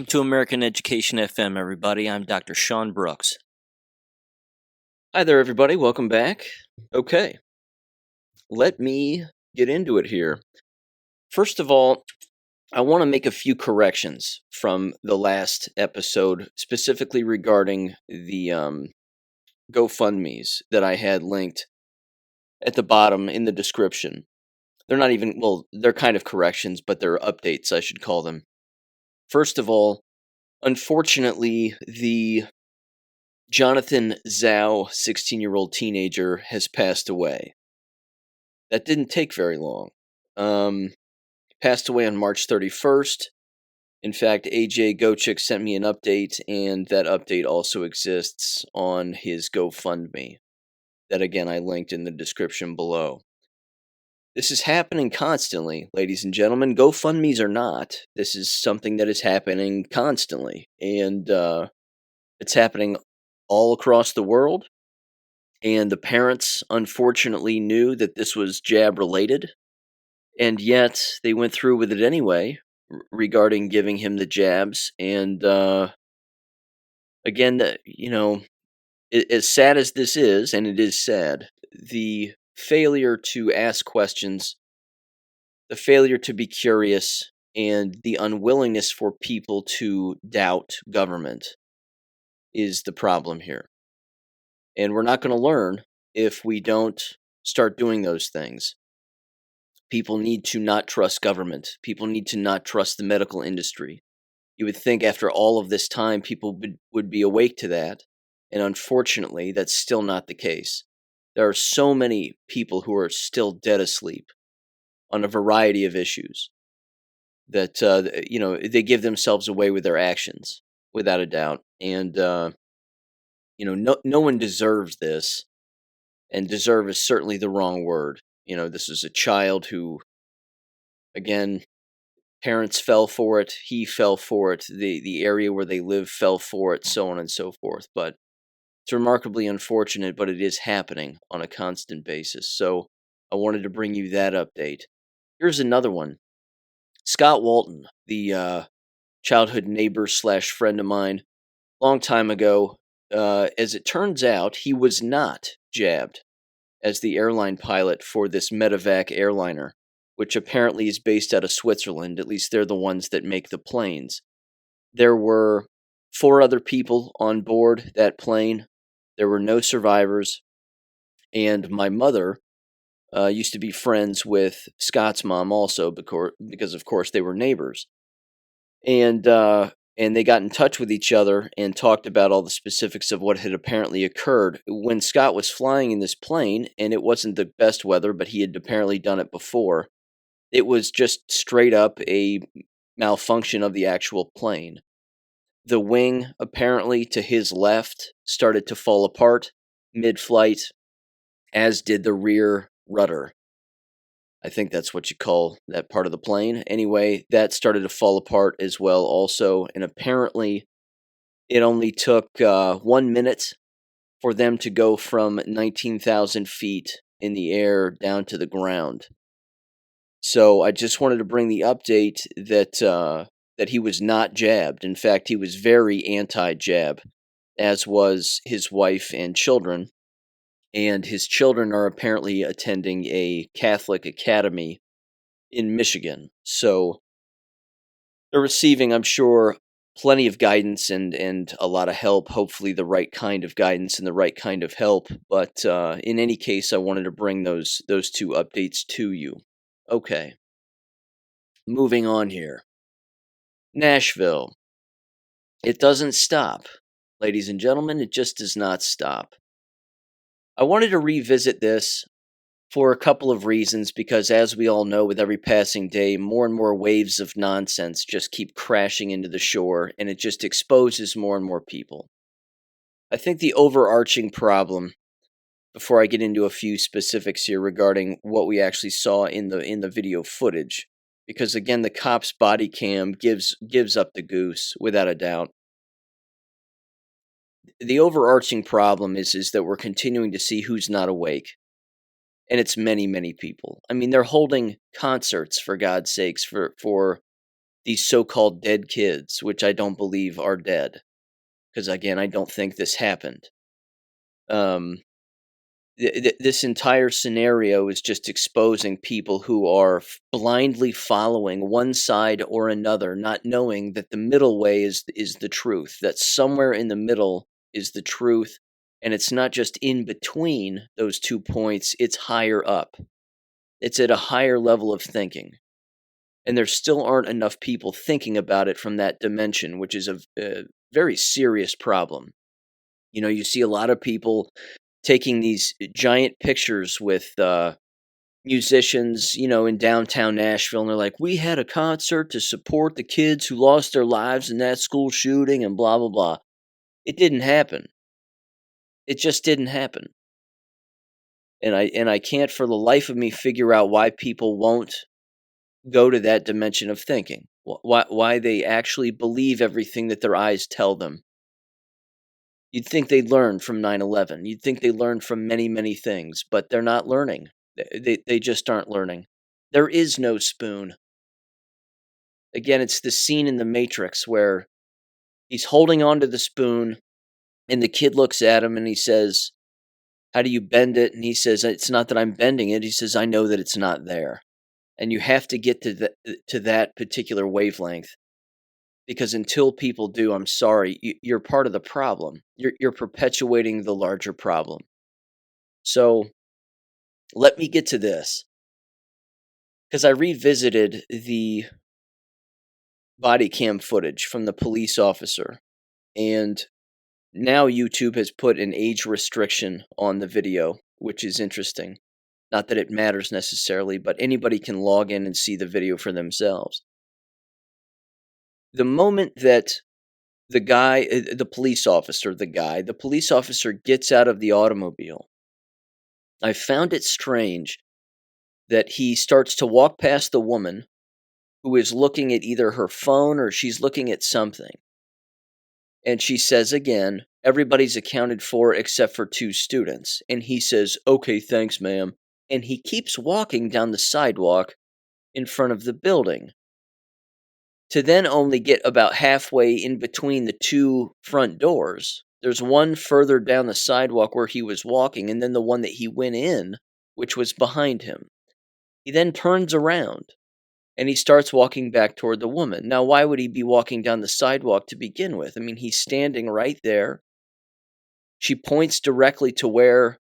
Welcome to American Education FM, everybody. I'm Dr. Sean Brooks. Hi there, everybody. Welcome back. Okay, let me get into it here. First of all, I want to make a few corrections from the last episode, specifically regarding the GoFundMes that I had linked at the bottom in the description. They're not even, well, they're kind of corrections, but they're updates, I should call them. First of all, unfortunately, the Jonathan Zhao, 16-year-old teenager, has passed away. That didn't take very long. Passed away on March 31st. In fact, AJ Gochik sent me an update, and that update also exists on his GoFundMe. That, again, I linked in the description below. This is happening constantly, ladies and gentlemen. GoFundMes are not. This is something that is happening constantly, and it's happening all across the world. And the parents, unfortunately, knew that this was jab-related, and yet they went through with it anyway, regarding giving him the jabs. And again, as sad as this is, and it is sad, the failure to ask questions, the failure to be curious, and the unwillingness for people to doubt government is the problem here. And we're not going to learn if we don't start doing those things. People need to not trust government. People need to not trust the medical industry. You would think after all of this time, people would be awake to that. And unfortunately, that's still not the case. There are so many people who are still dead asleep on a variety of issues that, they give themselves away with their actions, without a doubt. And, no one deserves this. And deserve is certainly the wrong word. This is a child who, again, parents fell for it, he fell for it, the area where they live fell for it, so on and so forth. But it's remarkably unfortunate, but it is happening on a constant basis. So I wanted to bring you that update. Here's another one. Scott Walton, the childhood neighbor / friend of mine, long time ago, as it turns out, he was not jabbed as the airline pilot for this medevac airliner, which apparently is based out of Switzerland. At least they're the ones that make the planes. There were 4 other people on board that plane. There were no survivors. And my mother used to be friends with Scott's mom also, because of course they were neighbors. And they got in touch with each other and talked about all the specifics of what had apparently occurred. When Scott was flying in this plane, and it wasn't the best weather, but he had apparently done it before, it was just straight up a malfunction of the actual plane. The wing, apparently to his left, started to fall apart mid-flight, as did the rear rudder. I think that's what you call that part of the plane. Anyway, that started to fall apart as well also, and apparently it only took 1 minute for them to go from 19,000 feet in the air down to the ground. So I just wanted to bring the update that he was not jabbed. In fact, he was very anti-jab, as was his wife and children. And his children are apparently attending a Catholic academy in Michigan. So they're receiving, I'm sure, plenty of guidance and a lot of help, hopefully the right kind of guidance and the right kind of help. But in any case, I wanted to bring those 2 updates to you. Okay. Moving on here. Nashville. It doesn't stop. Ladies and gentlemen, it just does not stop. I wanted to revisit this for a couple of reasons, because as we all know, with every passing day, more and more waves of nonsense just keep crashing into the shore, and it just exposes more and more people. I think the overarching problem, before I get into a few specifics here regarding what we actually saw in the video footage, because again, the cop's body cam gives up the goose, without a doubt. The overarching problem is that we're continuing to see who's not awake. And it's many, many people. I mean, they're holding concerts, for God's sakes, for these so-called dead kids, which I don't believe are dead, because again, I don't think this happened. Um, this entire scenario is just exposing people who are blindly following one side or another, not knowing that the middle way is the truth. That somewhere in the middle is the truth, and it's not just in between those 2 points, it's higher up. It's at a higher level of thinking. And there still aren't enough people thinking about it from that dimension, which is a very serious problem. You see a lot of people taking these giant pictures with musicians, in downtown Nashville, and they're like, "We had a concert to support the kids who lost their lives in that school shooting," and blah blah blah. It didn't happen. It just didn't happen. And I can't for the life of me figure out why people won't go to that dimension of thinking. Why they actually believe everything that their eyes tell them. You'd think they'd learn from 9/11. You'd think they learned from many, many things, but they're not learning. They just aren't learning. There is no spoon. Again, it's the scene in The Matrix where he's holding on to the spoon, and the kid looks at him and he says, "How do you bend it?" And he says, "It's not that I'm bending it." He says, "I know that it's not there." And you have to get to that particular wavelength. Because until people do, I'm sorry, you're part of the problem. You're perpetuating the larger problem. So let me get to this, because I revisited the body cam footage from the police officer, and now YouTube has put an age restriction on the video, which is interesting. Not that it matters necessarily, but anybody can log in and see the video for themselves. The moment that the police officer gets out of the automobile, I found it strange that he starts to walk past the woman who is looking at either her phone or she's looking at something. And she says again, "Everybody's accounted for except for 2 students." And he says, "Okay, thanks, ma'am." And he keeps walking down the sidewalk in front of the building, to then only get about halfway in between the 2 front doors. There's one further down the sidewalk where he was walking, and then the one that he went in, which was behind him. He then turns around, and he starts walking back toward the woman. Now, why would he be walking down the sidewalk to begin with? I mean, he's standing right there. She points directly to where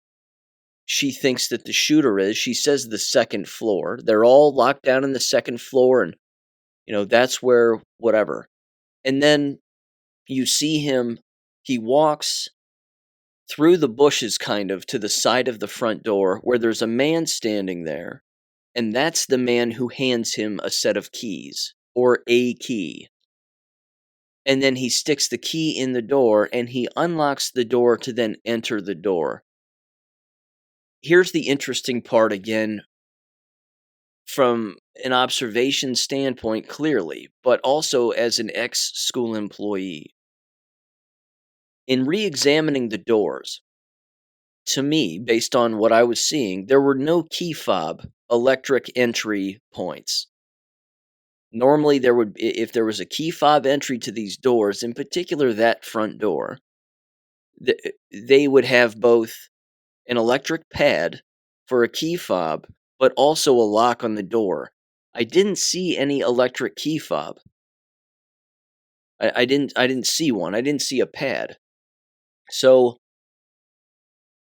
she thinks that the shooter is. She says the 2nd floor. They're all locked down in the 2nd floor, and that's where whatever. And then you see him, he walks through the bushes kind of to the side of the front door where there's a man standing there, and that's the man who hands him a set of keys, or a key. And then he sticks the key in the door, and he unlocks the door to then enter the door. Here's the interesting part again, from an observation standpoint clearly, but also as an ex-school employee. In re-examining the doors, to me, based on what I was seeing, there were no key fob electric entry points. Normally, if there was a key fob entry to these doors, in particular that front door, they would have both an electric pad for a key fob, but also a lock on the door. I didn't see any electric key fob. I didn't see one. I didn't see a pad. So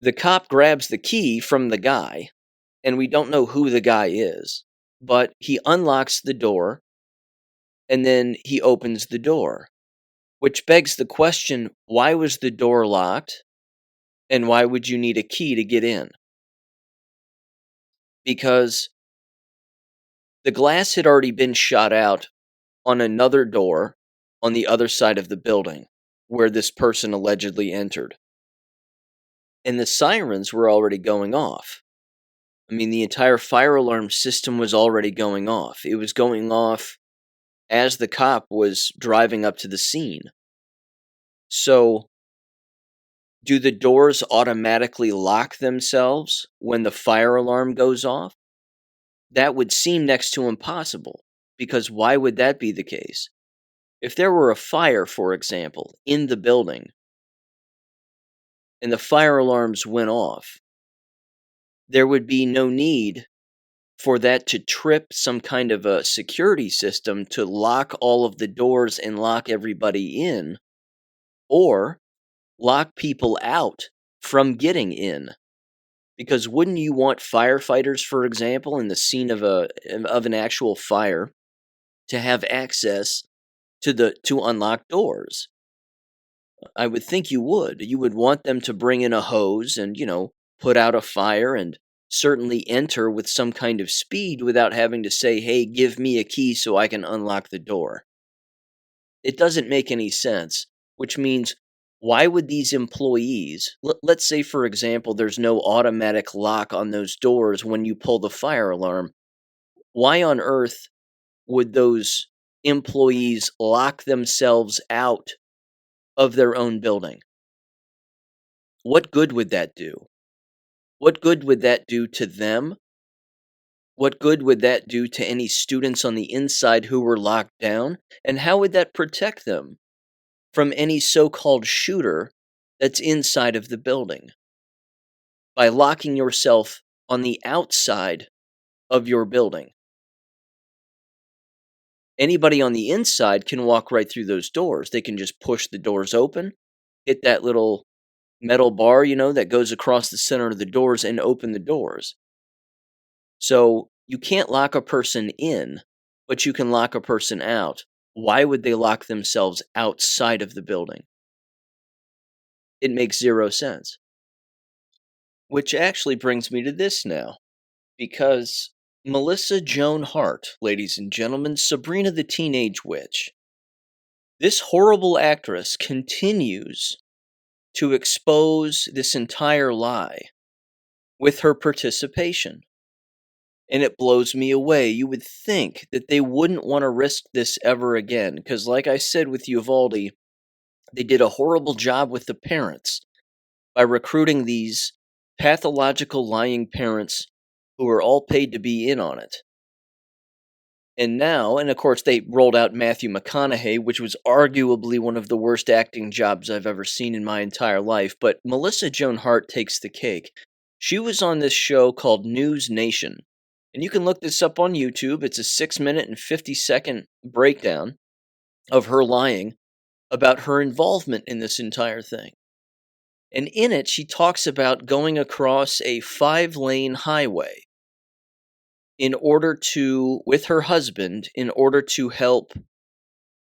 the cop grabs the key from the guy, and we don't know who the guy is, but he unlocks the door, and then he opens the door, which begs the question, why was the door locked, and why would you need a key to get in? Because the glass had already been shot out on another door on the other side of the building where this person allegedly entered. And the sirens were already going off. I mean, the entire fire alarm system was already going off. It was going off as the cop was driving up to the scene. So, do the doors automatically lock themselves when the fire alarm goes off? That would seem next to impossible. because why would that be the case? If there were a fire, for example, in the building and the fire alarms went off, there would be no need for that to trip some kind of a security system to lock all of the doors and lock everybody in, or lock people out from getting in. Because wouldn't you want firefighters, for example, in the scene of an actual fire, to have access to unlock doors? I would think you would. You would want them to bring in a hose and, put out a fire and certainly enter with some kind of speed without having to say, "Hey, give me a key so I can unlock the door." It doesn't make any sense, which means why would these employees, let's say, for example, there's no automatic lock on those doors when you pull the fire alarm. Why on earth would those employees lock themselves out of their own building? What good would that do? What good would that do to them? What good would that do to any students on the inside who were locked down? And how would that protect them from any so-called shooter that's inside of the building? By locking yourself on the outside of your building. Anybody on the inside can walk right through those doors. They can just push the doors open, hit that little metal bar, that goes across the center of the doors and open the doors. So you can't lock a person in, but you can lock a person out. Why would they lock themselves outside of the building? It makes zero sense. Which actually brings me to this now, because Melissa Joan Hart, ladies and gentlemen, Sabrina the Teenage Witch, this horrible actress continues to expose this entire lie with her participation. And it blows me away. You would think that they wouldn't want to risk this ever again, because like I said with Uvalde, they did a horrible job with the parents by recruiting these pathological lying parents who are all paid to be in on it. And now, and of course they rolled out Matthew McConaughey, which was arguably one of the worst acting jobs I've ever seen in my entire life, but Melissa Joan Hart takes the cake. She was on this show called News Nation. And you can look this up on YouTube. It's a 6-minute and 50-second breakdown of her lying about her involvement in this entire thing. And in it, she talks about going across a 5-lane highway with her husband, in order to help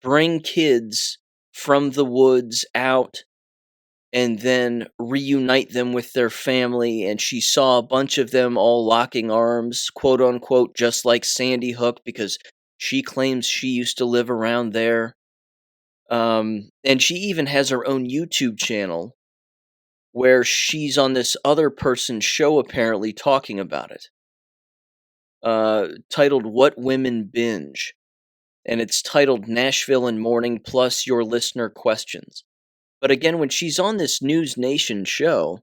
bring kids from the woods out and then reunite them with their family. And she saw a bunch of them all locking arms, quote unquote, just like Sandy Hook, because she claims she used to live around there. And she even has her own YouTube channel where she's on this other person's show apparently talking about it. Titled What Women Binge. And it's titled Nashville in Morning plus Your Listener Questions. But again, when she's on this News Nation show,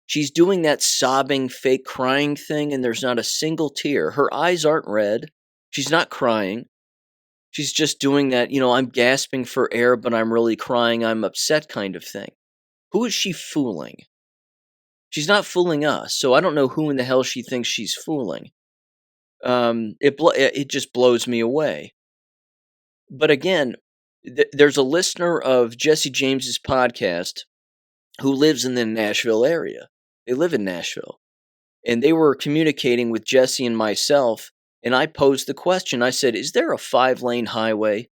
she's doing that sobbing, fake crying thing, and there's not a single tear. Her eyes aren't red. She's not crying. She's just doing that, I'm gasping for air, but I'm really crying, I'm upset kind of thing. Who is she fooling? She's not fooling us, so I don't know who in the hell she thinks she's fooling. It just blows me away. But again, there's a listener of Jesse James's podcast who lives in the Nashville area. They live in Nashville. And they were communicating with Jesse and myself, and I posed the question. I said, is there a 5-lane highway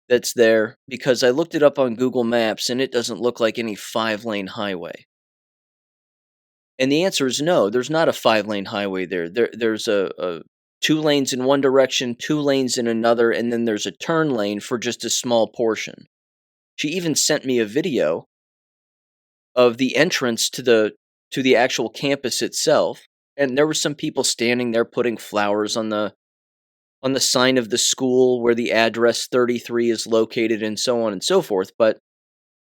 that's there? Because I looked it up on Google Maps, and it doesn't look like any 5-lane highway. And the answer is no, there's not a 5-lane highway there. There's a 2 lanes in one direction, 2 lanes in another, and then there's a turn lane for just a small portion. She even sent me a video of the entrance to the actual campus itself, and there were some people standing there putting flowers on the sign of the school where the address 33 is located, and so on and so forth, but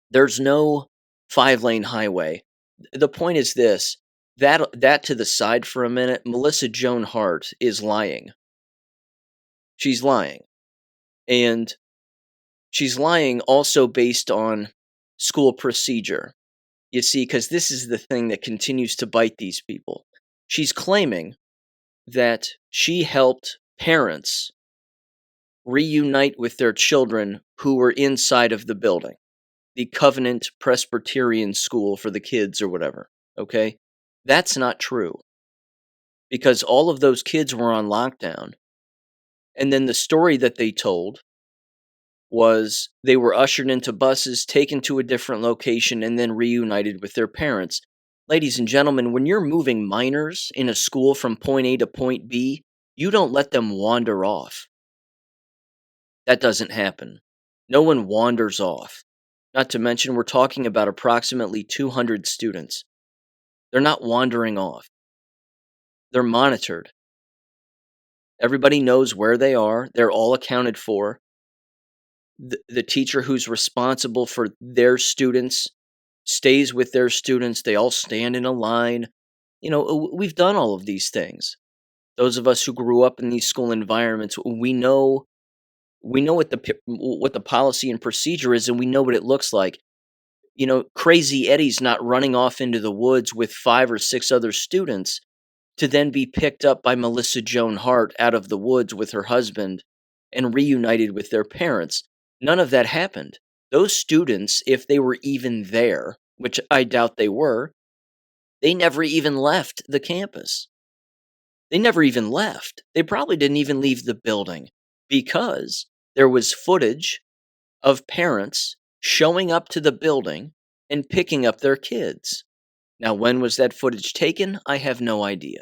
there's no 5-lane highway. The point is this, that to the side for a minute, Melissa Joan Hart is lying. She's lying. And she's lying also based on school procedure. You see, because this is the thing that continues to bite these people. She's claiming that she helped parents reunite with their children who were inside of the building, the Covenant Presbyterian School for the kids or whatever, okay? That's not true, because all of those kids were on lockdown. And then the story that they told was they were ushered into buses, taken to a different location, and then reunited with their parents. Ladies and gentlemen, when you're moving minors in a school from point A to point B, you don't let them wander off. That doesn't happen. No one wanders off. Not to mention, we're talking about approximately 200 students. They're not wandering off. They're monitored. Everybody knows where they are. They're all accounted for. The teacher who's responsible for their students stays with their students. They all stand in a line. We've done all of these things. Those of us who grew up in these school environments, we know what the policy and procedure is, and we know what it looks like. Crazy Eddie's not running off into the woods with 5 or 6 other students to then be picked up by Melissa Joan Hart out of the woods with her husband and reunited with their parents. None of that happened. Those students, if they were even there, which I doubt they were, they never even left the campus. They never even left. They probably didn't even leave the building because there was footage of parents showing up to the building and picking up their kids. Now, when was that footage taken? I have no idea.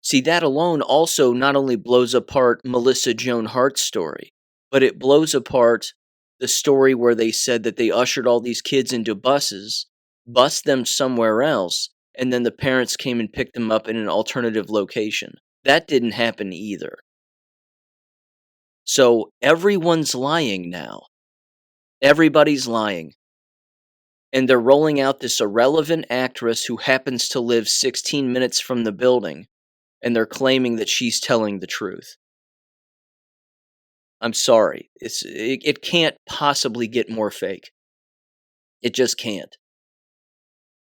See, that alone also not only blows apart Melissa Joan Hart's story, but it blows apart the story where they said that they ushered all these kids into buses, bused them somewhere else, and then the parents came and picked them up in an alternative location. That didn't happen either. So everyone's lying now. Everybody's lying. And they're rolling out this irrelevant actress who happens to live 16 minutes from the building, and they're claiming that she's telling the truth. I'm sorry. It can't possibly get more fake. It just can't.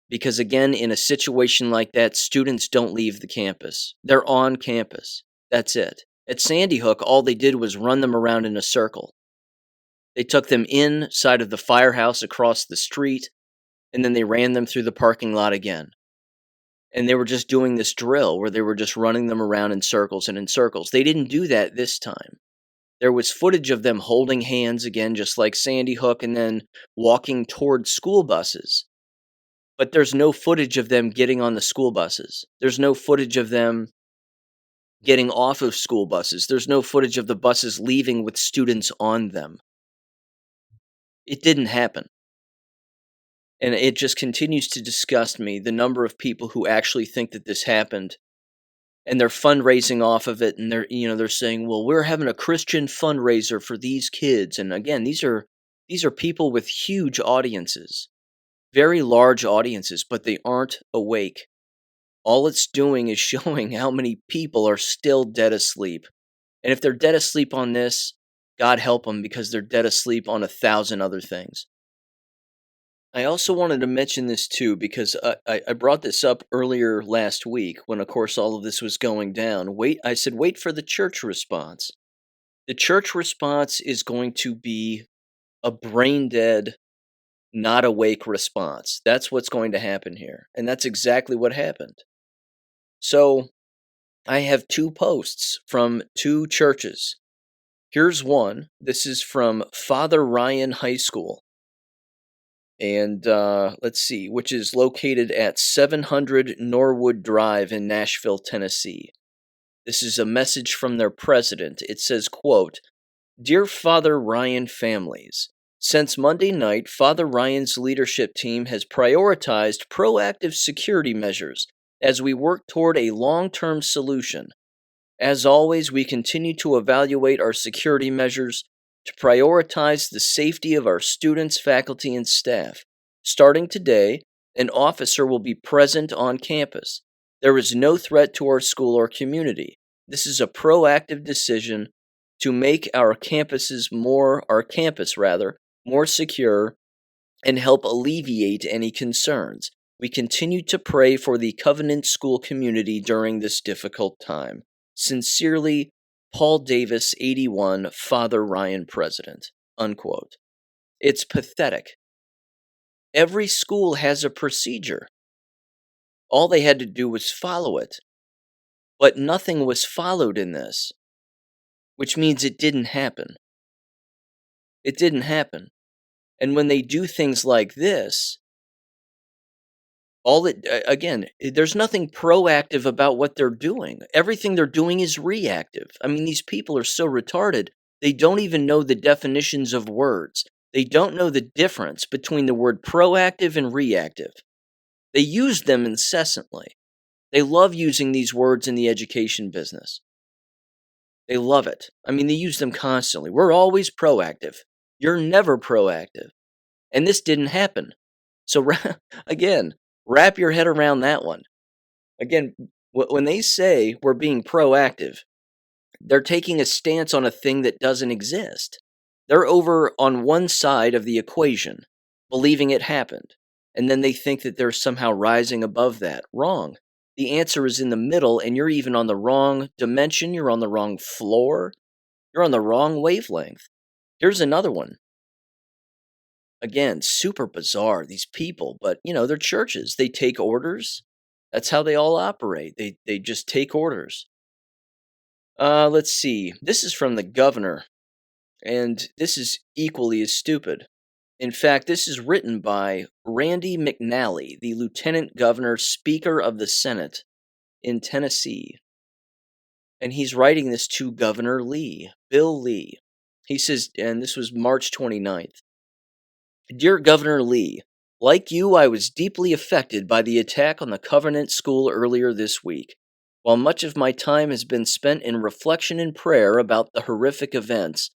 Because again, in a situation like that, students don't leave the campus. They're on campus. That's it. At Sandy Hook, all they did was run them around in a circle. They took them inside of the firehouse across the street, and then they ran them through the parking lot again. And they were just doing this drill where they were just running them around in circles and in circles. They didn't do that this time. There was footage of them holding hands again, just like Sandy Hook, and then walking toward school buses. But there's no footage of them getting on the school buses. There's no footage of them getting off of school buses. There's no footage of the buses leaving with students on them. It didn't happen. And it just continues to disgust me, the number of people who actually think that this happened. And they're fundraising off of it, and they're saying, well, we're having a Christian fundraiser for these kids. And again, these are people with huge audiences, very large audiences, but they aren't awake. All it's doing is showing how many people are still dead asleep. And if they're dead asleep on this, God help them, because they're dead asleep on 1,000 other things. I also wanted to mention this too, because I brought this up earlier last week when, of course, all of this was going down. I said, wait for the church response. The church response is going to be a brain-dead, not awake response. That's what's going to happen here. And that's exactly what happened. So I have 2 posts from 2 churches. Here's one. This is from Father Ryan High School. And let's see, which is located at 700 Norwood Drive in Nashville, Tennessee. This is a message from their president. It says, quote, "Dear Father Ryan families, since Monday night, Father Ryan's leadership team has prioritized proactive security measures as we work toward a long-term solution. As always, we continue to evaluate our security measures to prioritize the safety of our students, faculty, and staff. Starting today, an officer will be present on campus. There is no threat to our school or community. This is a proactive decision to make our campus rather, more secure and help alleviate any concerns. We continue to pray for the Covenant School community during this difficult time. Sincerely, Paul Davis, 81, Father Ryan, President. Unquote. It's pathetic. Every school has a procedure. All they had to do was follow it. But nothing was followed in this, which means it didn't happen. It didn't happen. And when they do things like this, there's nothing proactive about what they're doing. Everything they're doing is reactive. I mean, these people are so retarded, they don't even know the definitions of words. They don't know the difference between the word proactive and reactive. They use them incessantly. They love using these words in the education business. They love it. I mean, they use them constantly. We're always proactive. You're never proactive. And this didn't happen. So, again, wrap your head around that one. Again, when they say we're being proactive, they're taking a stance on a thing that doesn't exist. They're over on one side of the equation, believing it happened. And then they think that they're somehow rising above that. Wrong. The answer is in the middle, and you're even on the wrong dimension. You're on the wrong floor. You're on the wrong wavelength. Here's another one. Again, super bizarre, these people, but, they're churches. They take orders. That's how they all operate. They just take orders. Let's see. This is from the governor, and this is equally as stupid. In fact, this is written by Randy McNally, the Lieutenant Governor, Speaker of the Senate in Tennessee. And he's writing this to Governor Lee, Bill Lee. He says, and this was March 29th. Dear Governor Lee, like you, I was deeply affected by the attack on the Covenant School earlier this week. While much of my time has been spent in reflection and prayer about the horrific events,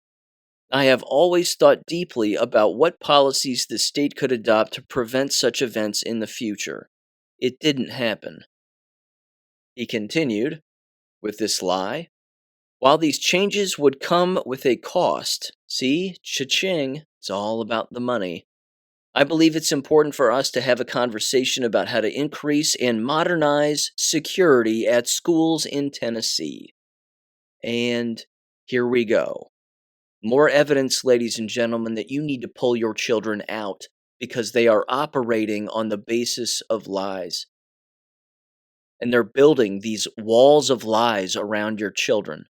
I have always thought deeply about what policies the state could adopt to prevent such events in the future. It didn't happen. He continued with this lie. While these changes would come with a cost, see, cha-ching, it's all about the money. I believe it's important for us to have a conversation about how to increase and modernize security at schools in Tennessee. And here we go. More evidence, ladies and gentlemen, that you need to pull your children out because they are operating on the basis of lies. And they're building these walls of lies around your children.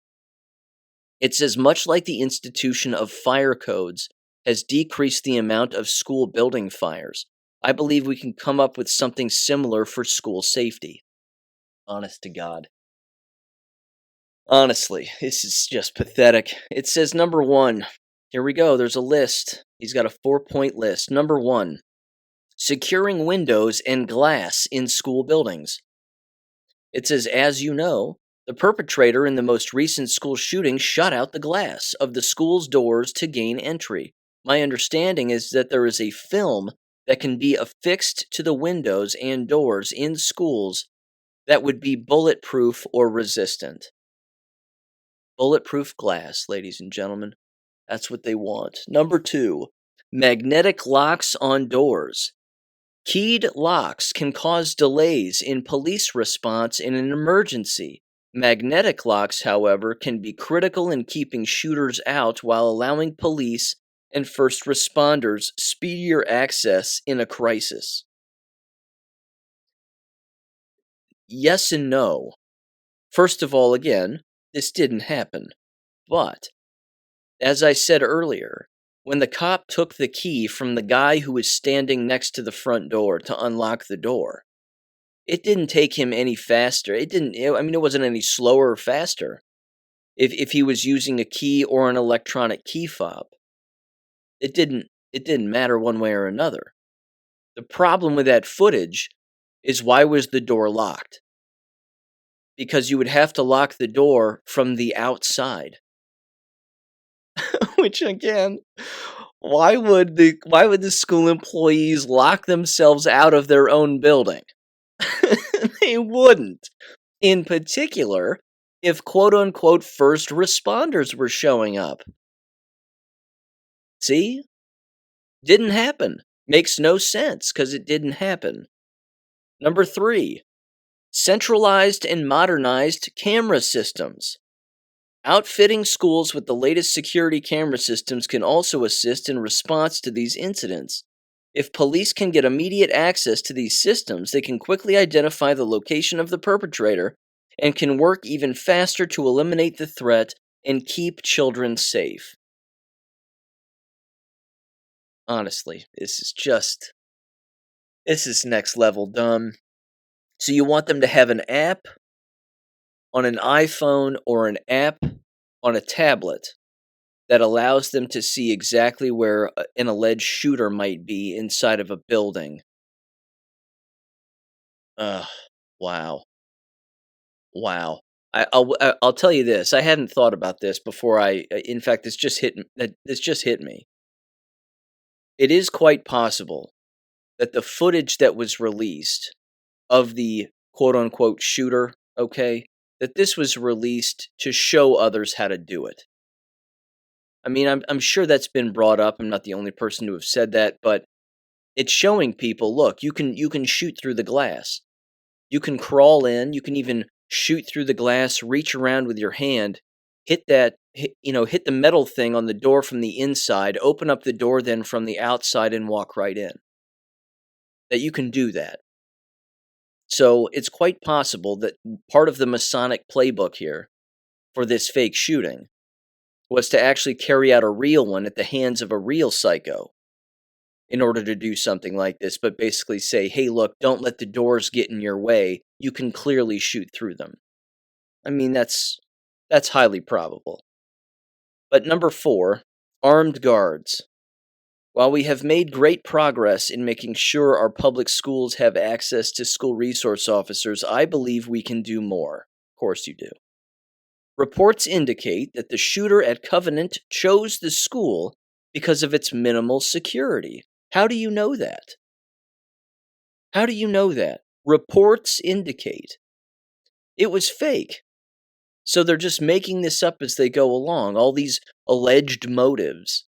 It's as much like the institution of fire codes has decreased the amount of school building fires. I believe we can come up with something similar for school safety. Honest to God. Honestly, this is just pathetic. It says number 1. Here we go. There's a list. He's got a 4-point list. Number 1, securing windows and glass in school buildings. It says, as you know, the perpetrator in the most recent school shooting shut out the glass of the school's doors to gain entry. My understanding is that there is a film that can be affixed to the windows and doors in schools that would be bulletproof or resistant. Bulletproof glass, ladies and gentlemen. That's what they want. Number 2, magnetic locks on doors. Keyed locks can cause delays in police response in an emergency. Magnetic locks, however, can be critical in keeping shooters out while allowing police and first responders speedier access in a crisis. Yes and no. First of all, again, this didn't happen. But, as I said earlier, when the cop took the key from the guy who was standing next to the front door to unlock the door, it didn't take him any faster. It wasn't any slower or faster if he was using a key or an electronic key fob. It didn't matter one way or another. The problem with that footage is, why was the door locked? Because you would have to lock the door from the outside. Which, again, why would the school employees lock themselves out of their own building? They wouldn't. In particular, if quote unquote first responders were showing up? See? Didn't happen. Makes no sense because it didn't happen. Number 3, centralized and modernized camera systems. Outfitting schools with the latest security camera systems can also assist in response to these incidents. If police can get immediate access to these systems, they can quickly identify the location of the perpetrator and can work even faster to eliminate the threat and keep children safe. Honestly, this is next level dumb. So you want them to have an app on an iPhone or an app on a tablet that allows them to see exactly where an alleged shooter might be inside of a building. Ugh, wow. Wow. I'll tell you this. I hadn't thought about this before in fact this just hit me. It is quite possible that the footage that was released of the quote unquote shooter, okay, that this was released to show others how to do it. I mean, I'm sure that's been brought up. I'm not the only person to have said that, but it's showing people, look, you can shoot through the glass. You can crawl in, you can even shoot through the glass, reach around with your hand, hit the metal thing on the door from the inside, open up the door then from the outside and walk right in. That you can do that. So it's quite possible that part of the Masonic playbook here for this fake shooting was to actually carry out a real one at the hands of a real psycho in order to do something like this, but basically say, hey, look, don't let the doors get in your way. You can clearly shoot through them. I mean, that's highly probable. But number 4, armed guards. While we have made great progress in making sure our public schools have access to school resource officers, I believe we can do more. Of course you do. Reports indicate that the shooter at Covenant chose the school because of its minimal security. How do you know that? How do you know that? Reports indicate it was fake. So they're just making this up as they go along, all these alleged motives.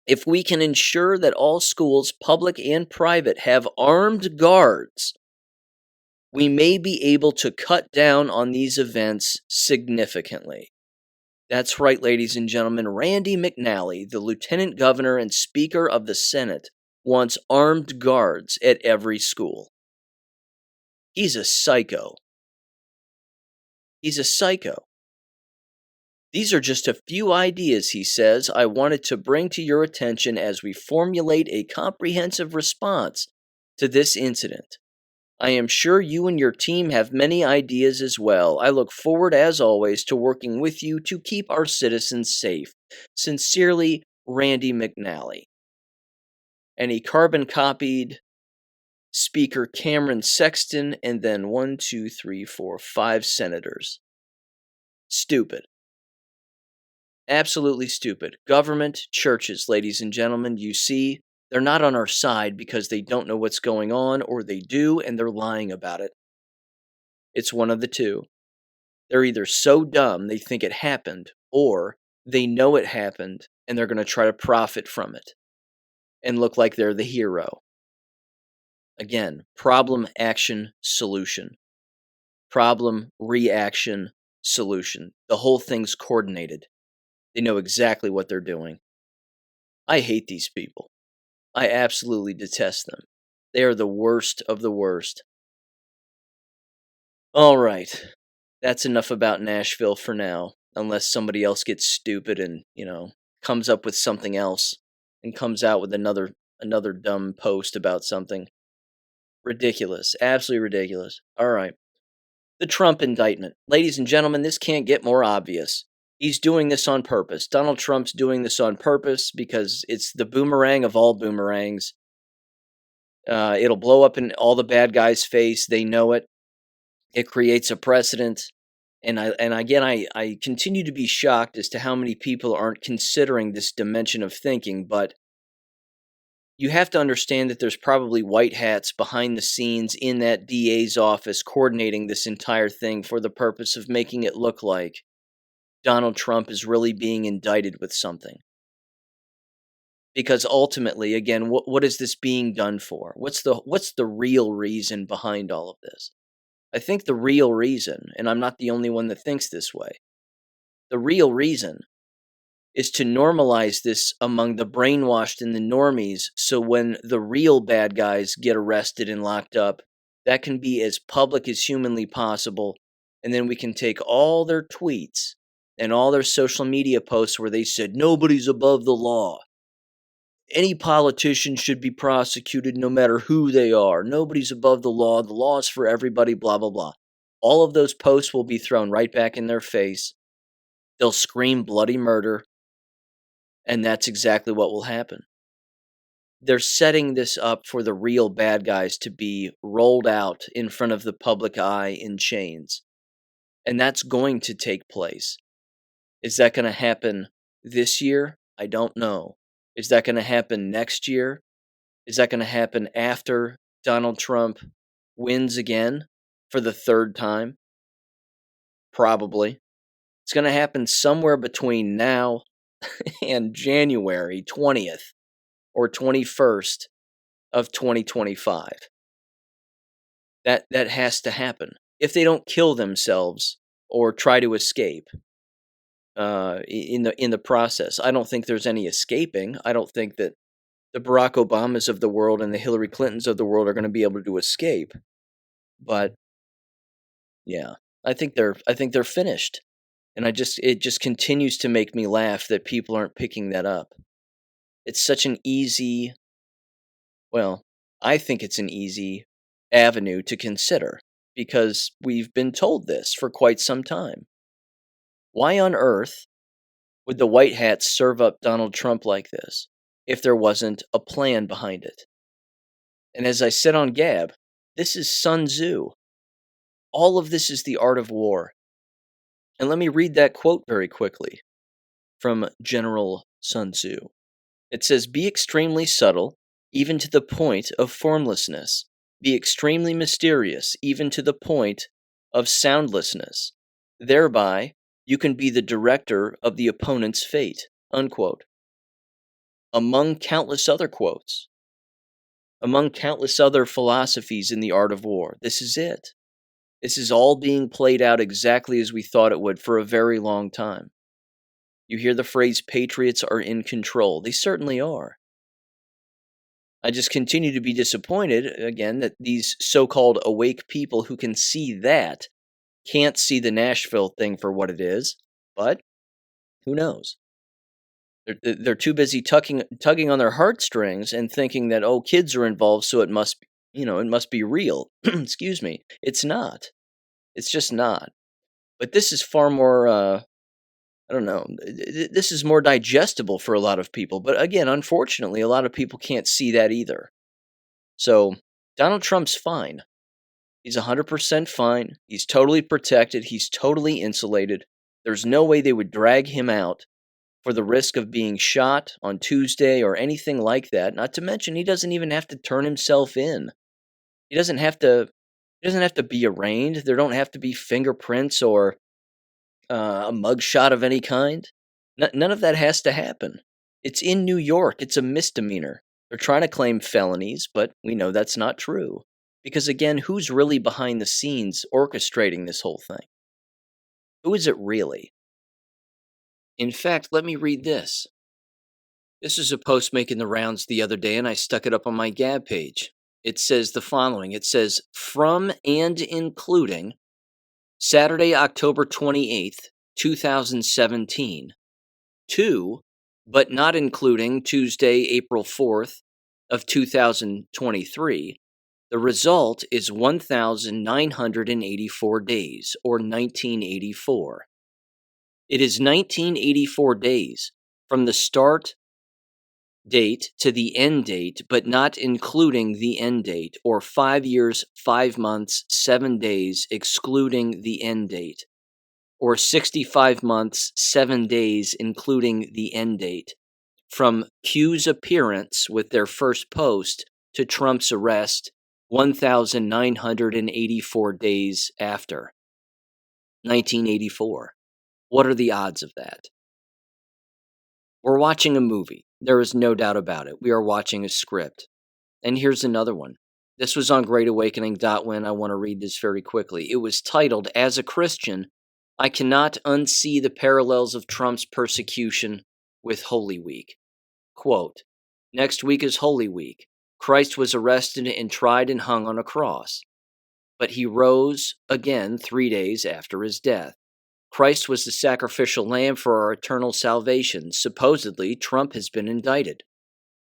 If we can ensure that all schools, public and private, have armed guards, we may be able to cut down on these events significantly. That's right, ladies and gentlemen. Randy McNally, the Lieutenant Governor and Speaker of the Senate, wants armed guards at every school. He's a psycho. He's a psycho. These are just a few ideas, he says, I wanted to bring to your attention as we formulate a comprehensive response to this incident. I am sure you and your team have many ideas as well. I look forward, as always, to working with you to keep our citizens safe. Sincerely, Randy McNally. And he carbon copied Speaker Cameron Sexton and then 5 senators. Stupid. Absolutely stupid. Government, churches, ladies and gentlemen, you see, they're not on our side because they don't know what's going on, or they do and they're lying about it. It's one of the two. They're either so dumb they think it happened, or they know it happened and they're going to try to profit from it and look like they're the hero. Again, problem, action, solution. Problem, reaction, solution. The whole thing's coordinated. They know exactly what they're doing. I hate these people. I absolutely detest them. They are the worst of the worst. All right. That's enough about Nashville for now, unless somebody else gets stupid and, comes up with something else and comes out with another dumb post about something. Ridiculous. Absolutely ridiculous. All right. The Trump indictment. Ladies and gentlemen, this can't get more obvious. He's doing this on purpose. Donald Trump's doing this on purpose because it's the boomerang of all boomerangs. It'll blow up in all the bad guys' face. They know it. It creates a precedent. And I continue to be shocked as to how many people aren't considering this dimension of thinking. But you have to understand that there's probably white hats behind the scenes in that DA's office coordinating this entire thing for the purpose of making it look like Donald Trump is really being indicted with something. Because ultimately, again, what is this being done for? What's the real reason behind all of this? I think the real reason, and I'm not the only one that thinks this way, the real reason is to normalize this among the brainwashed and the normies, so when the real bad guys get arrested and locked up, that can be as public as humanly possible, and then we can take all their tweets and all their social media posts where they said, nobody's above the law. Any politician should be prosecuted no matter who they are. Nobody's above the law. The law is for everybody, blah, blah, blah. All of those posts will be thrown right back in their face. They'll scream bloody murder. And that's exactly what will happen. They're setting this up for the real bad guys to be rolled out in front of the public eye in chains. And that's going to take place. Is that going to happen this year? I don't know. Is that going to happen next year? Is that going to happen after Donald Trump wins again for the third time? Probably. It's going to happen somewhere between now and January 20th or 21st of 2025. That has to happen. If they don't kill themselves or try to escape in the process. I don't think there's any escaping. I don't think that the Barack Obamas of the world and the Hillary Clintons of the world are going to be able to escape. But yeah, I think they're finished. And it just continues to make me laugh that people aren't picking that up. It's such an easy, well, I think it's an easy avenue to consider because we've been told this for quite some time. Why on earth would the white hats serve up Donald Trump like this if there wasn't a plan behind it? And as I said on Gab, this is Sun Tzu. All of this is the art of war. And let me read that quote very quickly from General Sun Tzu. It says, be extremely subtle, even to the point of formlessness. Be extremely mysterious, even to the point of soundlessness. Thereby, you can be the director of the opponent's fate. Unquote. Among countless other quotes. Among countless other philosophies in the art of war. This is it. This is all being played out exactly as we thought it would for a very long time. You hear the phrase, patriots are in control. They certainly are. I just continue to be disappointed, again, that these so-called awake people who can see that can't see the Nashville thing for what it is. But who knows? They're too busy tugging on their heartstrings and thinking that, oh, kids are involved, so it must be real. Excuse me. It's not. It's just not. But this is far more, I don't know, this is more digestible for a lot of people. But again, unfortunately, a lot of people can't see that either. So, Donald Trump's fine. He's 100% fine. He's totally protected. He's totally insulated. There's no way they would drag him out for the risk of being shot on Tuesday or anything like that. Not to mention, he doesn't even have to turn himself in. He doesn't have to be arraigned. There don't have to be fingerprints or a mugshot of any kind. None of that has to happen. It's in New York. It's a misdemeanor. They're trying to claim felonies, but we know that's not true. Because again, who's really behind the scenes orchestrating this whole thing? Who is it really? In fact, let me read this. This is a post making the rounds the other day, and I stuck it up on my Gab page. It says the following. It says, from and including Saturday, October 28th, 2017, to, but not including Tuesday, April 4th of 2023, the result is 1,984 days, or 1984. It is 1984 days from the start date to the end date, but not including the end date, or 5 years, 5 months, 7 days, excluding the end date, or 65 months, 7 days, including the end date, from Q's appearance with their first post to Trump's arrest 1,984 days after 1984. What are the odds of that? We're watching a movie. There is no doubt about it. We are watching a script. And here's another one. This was on greatawakening.win. I want to read this very quickly. It was titled, "As a Christian, I cannot unsee the parallels of Trump's persecution with Holy Week." Quote, "Next week is Holy Week. Christ was arrested and tried and hung on a cross. But he rose again 3 days after his death. Christ was the sacrificial lamb for our eternal salvation. Supposedly, Trump has been indicted.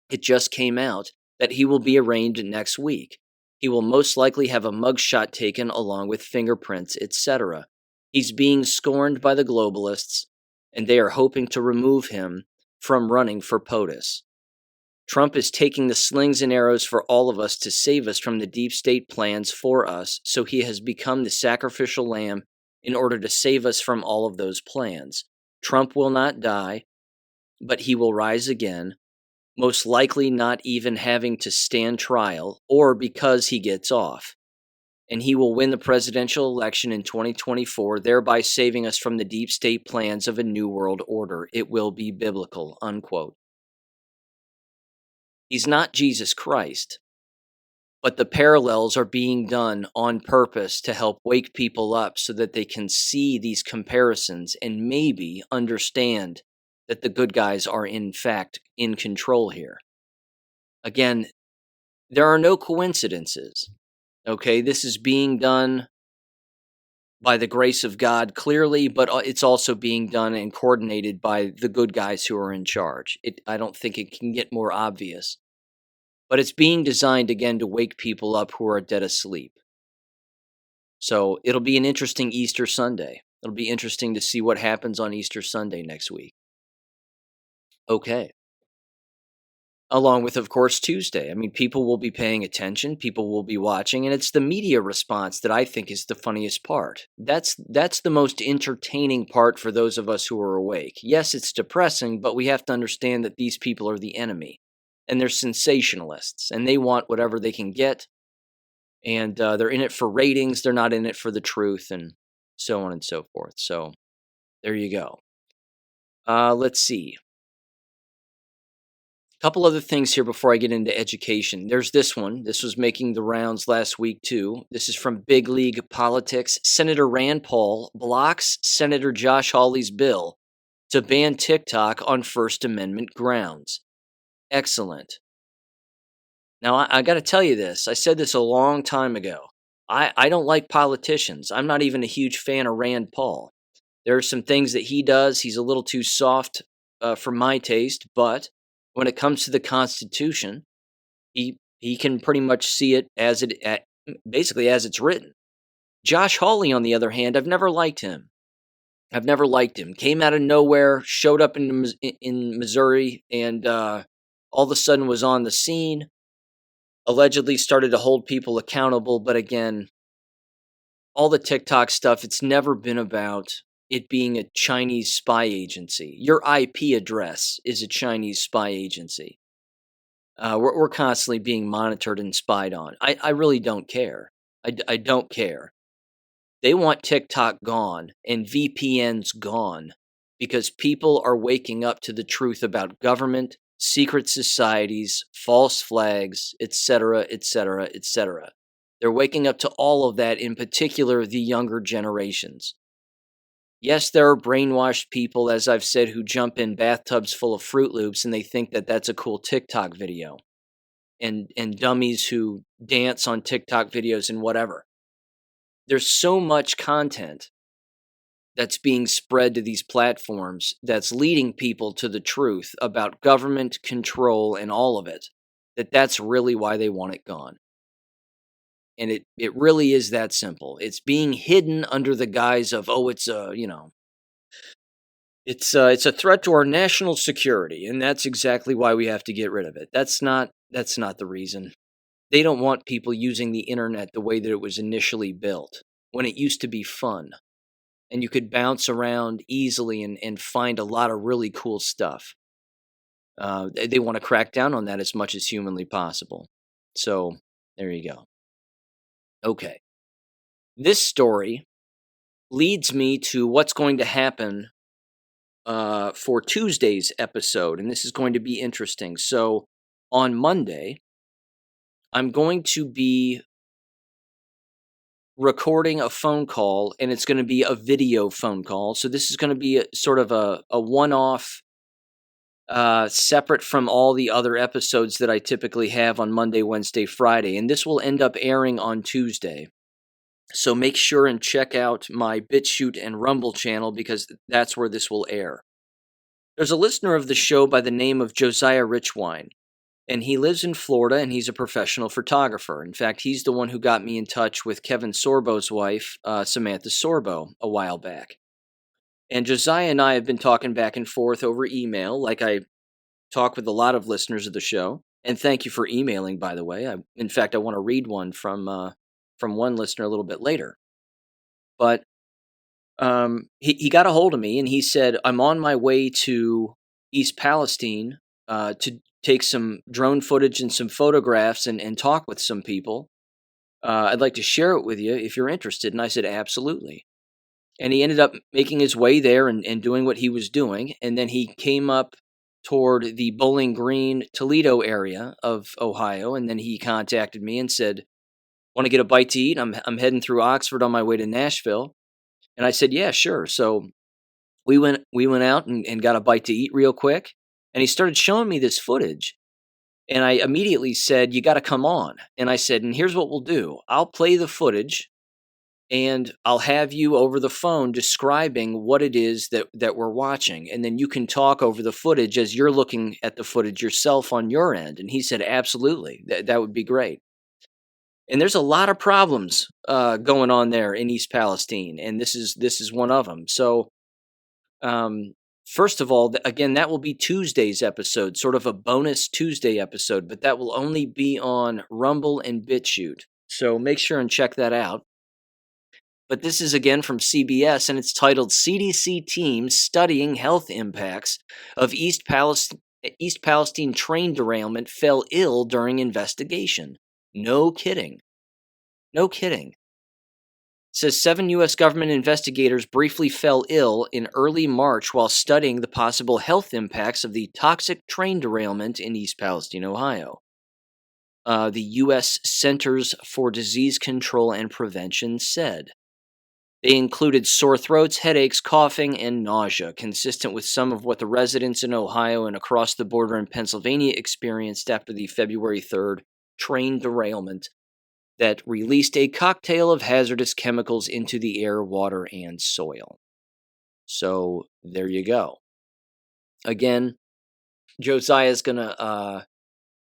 It just came out that he will be arraigned next week. He will most likely have a mugshot taken along with fingerprints, etc. He's being scorned by the globalists, and they are hoping to remove him from running for POTUS. Trump is taking the slings and arrows for all of us to save us from the deep state plans for us, so he has become the sacrificial lamb in order to save us from all of those plans. Trump will not die, but he will rise again, most likely not even having to stand trial or because he gets off. And he will win the presidential election in 2024, thereby saving us from the deep state plans of a new world order. It will be biblical," unquote. He's not Jesus Christ, but the parallels are being done on purpose to help wake people up so that they can see these comparisons and maybe understand that the good guys are in fact in control here. Again, there are no coincidences. Okay, this is being done by the grace of God clearly, but it's also being done and coordinated by the good guys who are in charge. I don't think it can get more obvious. But it's being designed, again, to wake people up who are dead asleep. So it'll be an interesting Easter Sunday. It'll be interesting to see what happens on Easter Sunday next week. Okay. Along with, of course, Tuesday. I mean, people will be paying attention. People will be watching. And it's the media response that I think is the funniest part. That's the most entertaining part for those of us who are awake. Yes, it's depressing, but we have to understand that these people are the enemy. And they're sensationalists, and they want whatever they can get, and they're in it for ratings. They're not in it for the truth, and so on and so forth. So there you go. Let's see. A couple other things here before I get into education. There's this one. This was making the rounds last week, too. This is from Big League Politics. Senator Rand Paul blocks Senator Josh Hawley's bill to ban TikTok on First Amendment grounds. Excellent. Now, I got to tell you this. I said this a long time ago. I don't like politicians. I'm not even a huge fan of Rand Paul. There are some things that he does. He's a little too soft for my taste. But when it comes to the Constitution, he can pretty much see it as basically as it's written. Josh Hawley, on the other hand, I've never liked him. Came out of nowhere, showed up in Missouri, and all of a sudden was on the scene. Allegedly started to hold people accountable, but again, all the TikTok stuff, it's never been about it being a Chinese spy agency. Your IP address is a Chinese spy agency. We're constantly being monitored and spied on. I really don't care. I don't care. They want TikTok gone and VPNs gone because people are waking up to the truth about government, secret societies, false flags, etc., etc., etc. They're waking up to all of that, in particular the younger generations. Yes, there are brainwashed people, as I've said, who jump in bathtubs full of Fruit Loops and they think that that's a cool TikTok video. And dummies who dance on TikTok videos and whatever. There's so much content that's being spread to these platforms that's leading people to the truth about government control and all of it, that's really why they want it gone. And it really is that simple. It's being hidden under the guise of, it's a threat to our national security, and that's exactly why we have to get rid of it. That's not the reason. They don't want people using the internet the way that it was initially built, when it used to be fun. And you could bounce around easily and find a lot of really cool stuff. They want to crack down on that as much as humanly possible. So there you go. Okay. This story leads me to what's going to happen for Tuesday's episode, and this is going to be interesting. So on Monday, I'm going to be recording a phone call, and it's going to be a video phone call. So this is going to be sort of a one-off, separate from all the other episodes that I typically have on Monday, Wednesday, Friday, and this will end up airing on Tuesday. So make sure and check out my Bitchute and Rumble channel because that's where this will air. There's a listener of the show by the name of Josiah Richwine, and he lives in Florida, and he's a professional photographer. In fact, he's the one who got me in touch with Kevin Sorbo's wife, Samantha Sorbo, a while back. And Josiah and I have been talking back and forth over email, like I talk with a lot of listeners of the show. And thank you for emailing, by the way. In fact, I want to read one from one listener a little bit later. But he got a hold of me, and he said, I'm on my way to East Palestine to take some drone footage and some photographs and talk with some people. I'd like to share it with you if you're interested. And I said, absolutely. And he ended up making his way there and doing what he was doing. And then he came up toward the Bowling Green, Toledo area of Ohio. And then he contacted me and said, want to get a bite to eat? I'm heading through Oxford on my way to Nashville. And I said, yeah, sure. So we went out and got a bite to eat real quick. And he started showing me this footage. And I immediately said, you got to come on. And I said, and here's what we'll do. I'll play the footage, and I'll have you over the phone describing what it is that we're watching. And then you can talk over the footage as you're looking at the footage yourself on your end. And he said, absolutely, that would be great. And there's a lot of problems going on there in East Palestine, and this is one of them. So, first of all, again, that will be Tuesday's episode, sort of a bonus Tuesday episode, but that will only be on Rumble and BitChute. So make sure and check that out. But this is again from CBS, and it's titled CDC Team Studying Health Impacts of East Palestine Train Derailment Fell Ill During Investigation. No kidding. No kidding. It says 7 U.S. government investigators briefly fell ill in early March while studying the possible health impacts of the toxic train derailment in East Palestine, Ohio. The U.S. Centers for Disease Control and Prevention said. They included sore throats, headaches, coughing, and nausea, consistent with some of what the residents in Ohio and across the border in Pennsylvania experienced after the February 3rd train derailment that released a cocktail of hazardous chemicals into the air, water, and soil. So there you go. Again, Josiah's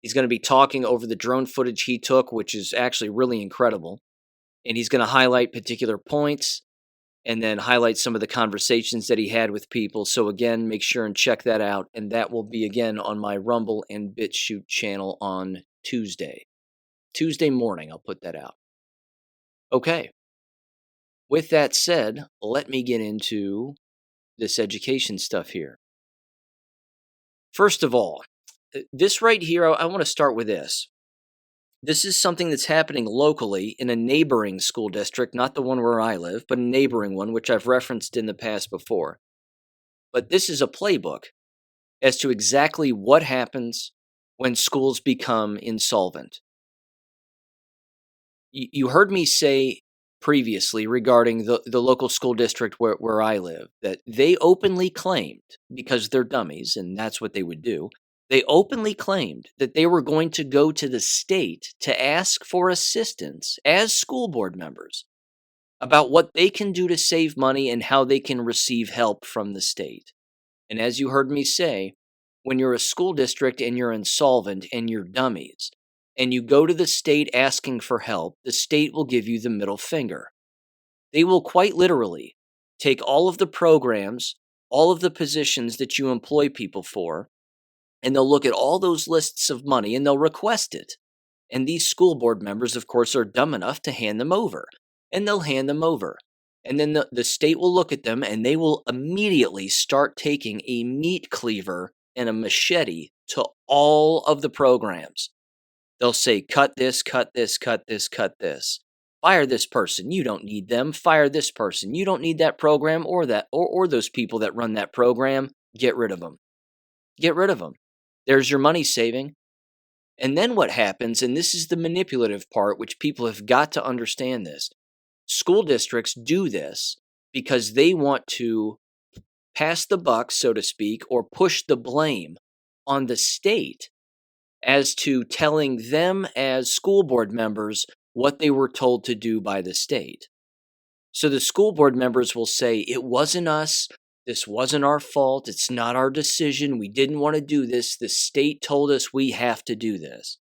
he's gonna be talking over the drone footage he took, which is actually really incredible. And he's gonna highlight particular points and then highlight some of the conversations that he had with people. So again, make sure and check that out. And that will be again on my Rumble and BitChute channel on Tuesday. Tuesday morning, I'll put that out. Okay. With that said, let me get into this education stuff here. First of all, this right here, I want to start with this. This is something that's happening locally in a neighboring school district, not the one where I live, but a neighboring one, which I've referenced in the past before. But this is a playbook as to exactly what happens when schools become insolvent. You heard me say previously regarding the local school district where I live that they openly claimed, because they're dummies and that's what they would do, they openly claimed that they were going to go to the state to ask for assistance as school board members about what they can do to save money and how they can receive help from the state. And as you heard me say, when you're a school district and you're insolvent and you're dummies, and you go to the state asking for help, the state will give you the middle finger. They will quite literally take all of the programs, all of the positions that you employ people for, and they'll look at all those lists of money and they'll request it. And these school board members, of course, are dumb enough to hand them over. And they'll hand them over. And then the state will look at them and they will immediately start taking a meat cleaver and a machete to all of the programs. They'll say, cut this, cut this, cut this, cut this. Fire this person. You don't need them. Fire this person. You don't need that program or those people that run that program. Get rid of them. Get rid of them. There's your money saving. And then what happens, and this is the manipulative part, which people have got to understand this. School districts do this because they want to pass the buck, so to speak, or push the blame on the state as to telling them as school board members what they were told to do by the state. So the school board members will say, it wasn't us. This wasn't our fault. It's not our decision. We didn't want to do this. The state told us we have to do this.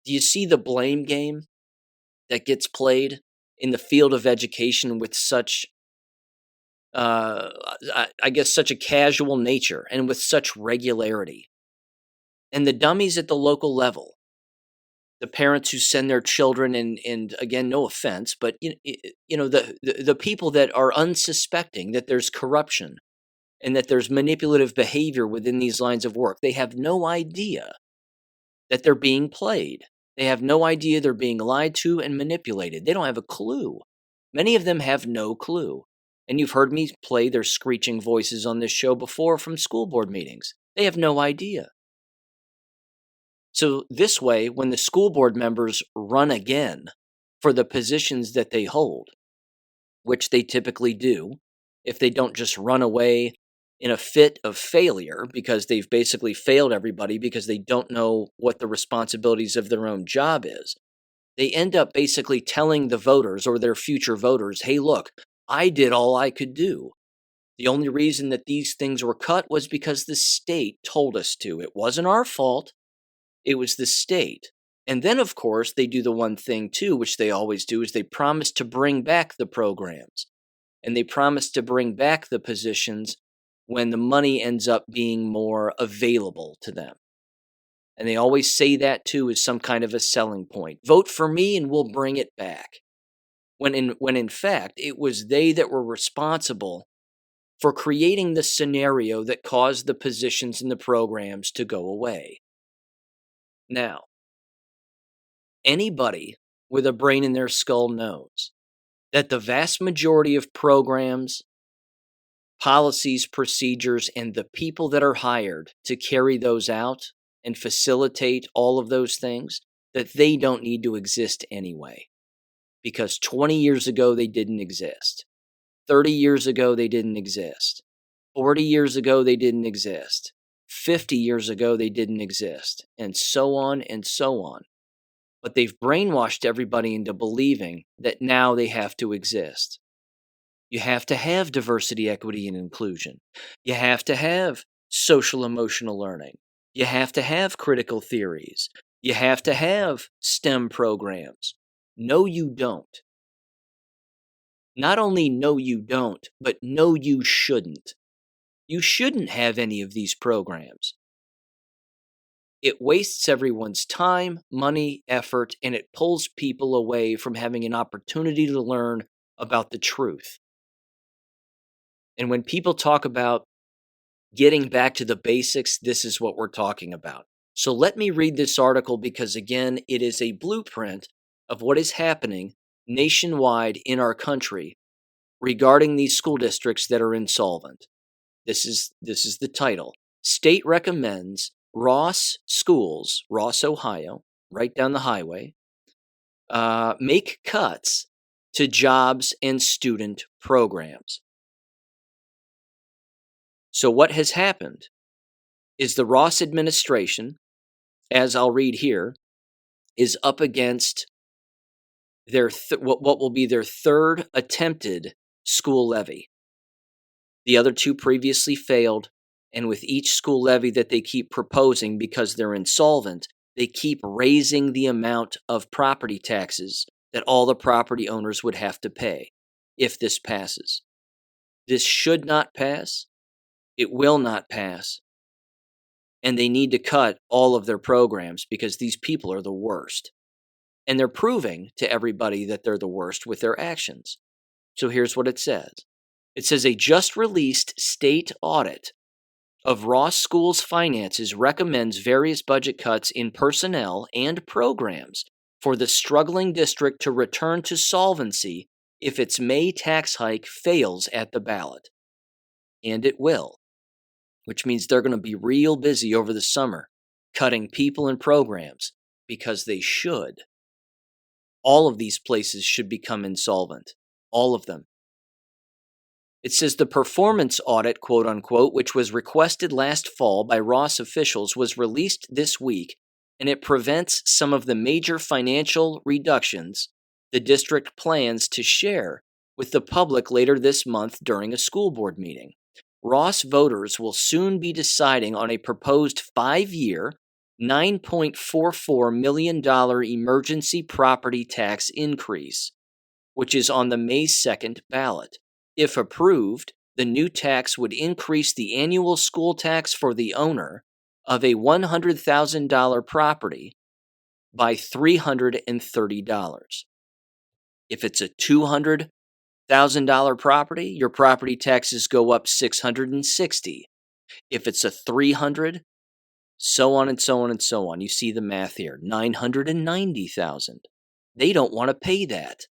Do you see the blame game that gets played in the field of education with such, I guess, such a casual nature and with such regularity? And the dummies at the local level, the parents who send their children, and again, no offense, but the people that are unsuspecting that there's corruption and that there's manipulative behavior within these lines of work, they have no idea that they're being played. They have no idea they're being lied to and manipulated. They don't have a clue. Many of them have no clue. And you've heard me play their screeching voices on this show before from school board meetings. They have no idea. So this way, when the school board members run again for the positions that they hold, which they typically do, if they don't just run away in a fit of failure because they've basically failed everybody because they don't know what the responsibilities of their own job is, they end up basically telling the voters or their future voters, hey, look, I did all I could do. The only reason that these things were cut was because the state told us to. It wasn't our fault. It was the state. And then, of course, they do the one thing, too, which they always do, is they promise to bring back the programs. And they promise to bring back the positions when the money ends up being more available to them. And they always say that, too, as some kind of a selling point. Vote for me and we'll bring it back. When in fact, it was they that were responsible for creating the scenario that caused the positions and the programs to go away. Now, anybody with a brain in their skull knows that the vast majority of programs, policies, procedures, and the people that are hired to carry those out and facilitate all of those things, that they don't need to exist anyway. Because 20 years ago, they didn't exist. 30 years ago, they didn't exist. 40 years ago, they didn't exist. 50 years ago, they didn't exist, and so on and so on. But they've brainwashed everybody into believing that now they have to exist. You have to have diversity, equity, and inclusion. You have to have social emotional learning. You have to have critical theories. You have to have STEM programs. No, you don't. Not only no, you don't, but no, you shouldn't. You shouldn't have any of these programs. It wastes everyone's time, money, effort, and it pulls people away from having an opportunity to learn about the truth. And when people talk about getting back to the basics, this is what we're talking about. So let me read this article because, again, it is a blueprint of what is happening nationwide in our country regarding these school districts that are insolvent. This is the title. State recommends Ross Schools, Ross, Ohio, right down the highway, make cuts to jobs and student programs. So what has happened is the Ross administration, as I'll read here, is up against their what will be their third attempted school levy. The other two previously failed, and with each school levy that they keep proposing because they're insolvent, they keep raising the amount of property taxes that all the property owners would have to pay if this passes. This should not pass. It will not pass. And they need to cut all of their programs because these people are the worst. And they're proving to everybody that they're the worst with their actions. So here's what it says. It says a just released state audit of Ross School's finances recommends various budget cuts in personnel and programs for the struggling district to return to solvency if its May tax hike fails at the ballot. And it will, which means they're going to be real busy over the summer cutting people and programs because they should. All of these places should become insolvent. All of them. It says the performance audit, quote unquote, which was requested last fall by Ross officials, was released this week, and it prevents some of the major financial reductions the district plans to share with the public later this month during a school board meeting. Ross voters will soon be deciding on a proposed 5-year, $9.44 million emergency property tax increase, which is on the May 2nd ballot. If approved, the new tax would increase the annual school tax for the owner of a $100,000 property by $330. If it's a $200,000 property, your property taxes go up $660. If it's a $300,000, so on and so on and so on. You see the math here. $990,000. They don't want to pay that,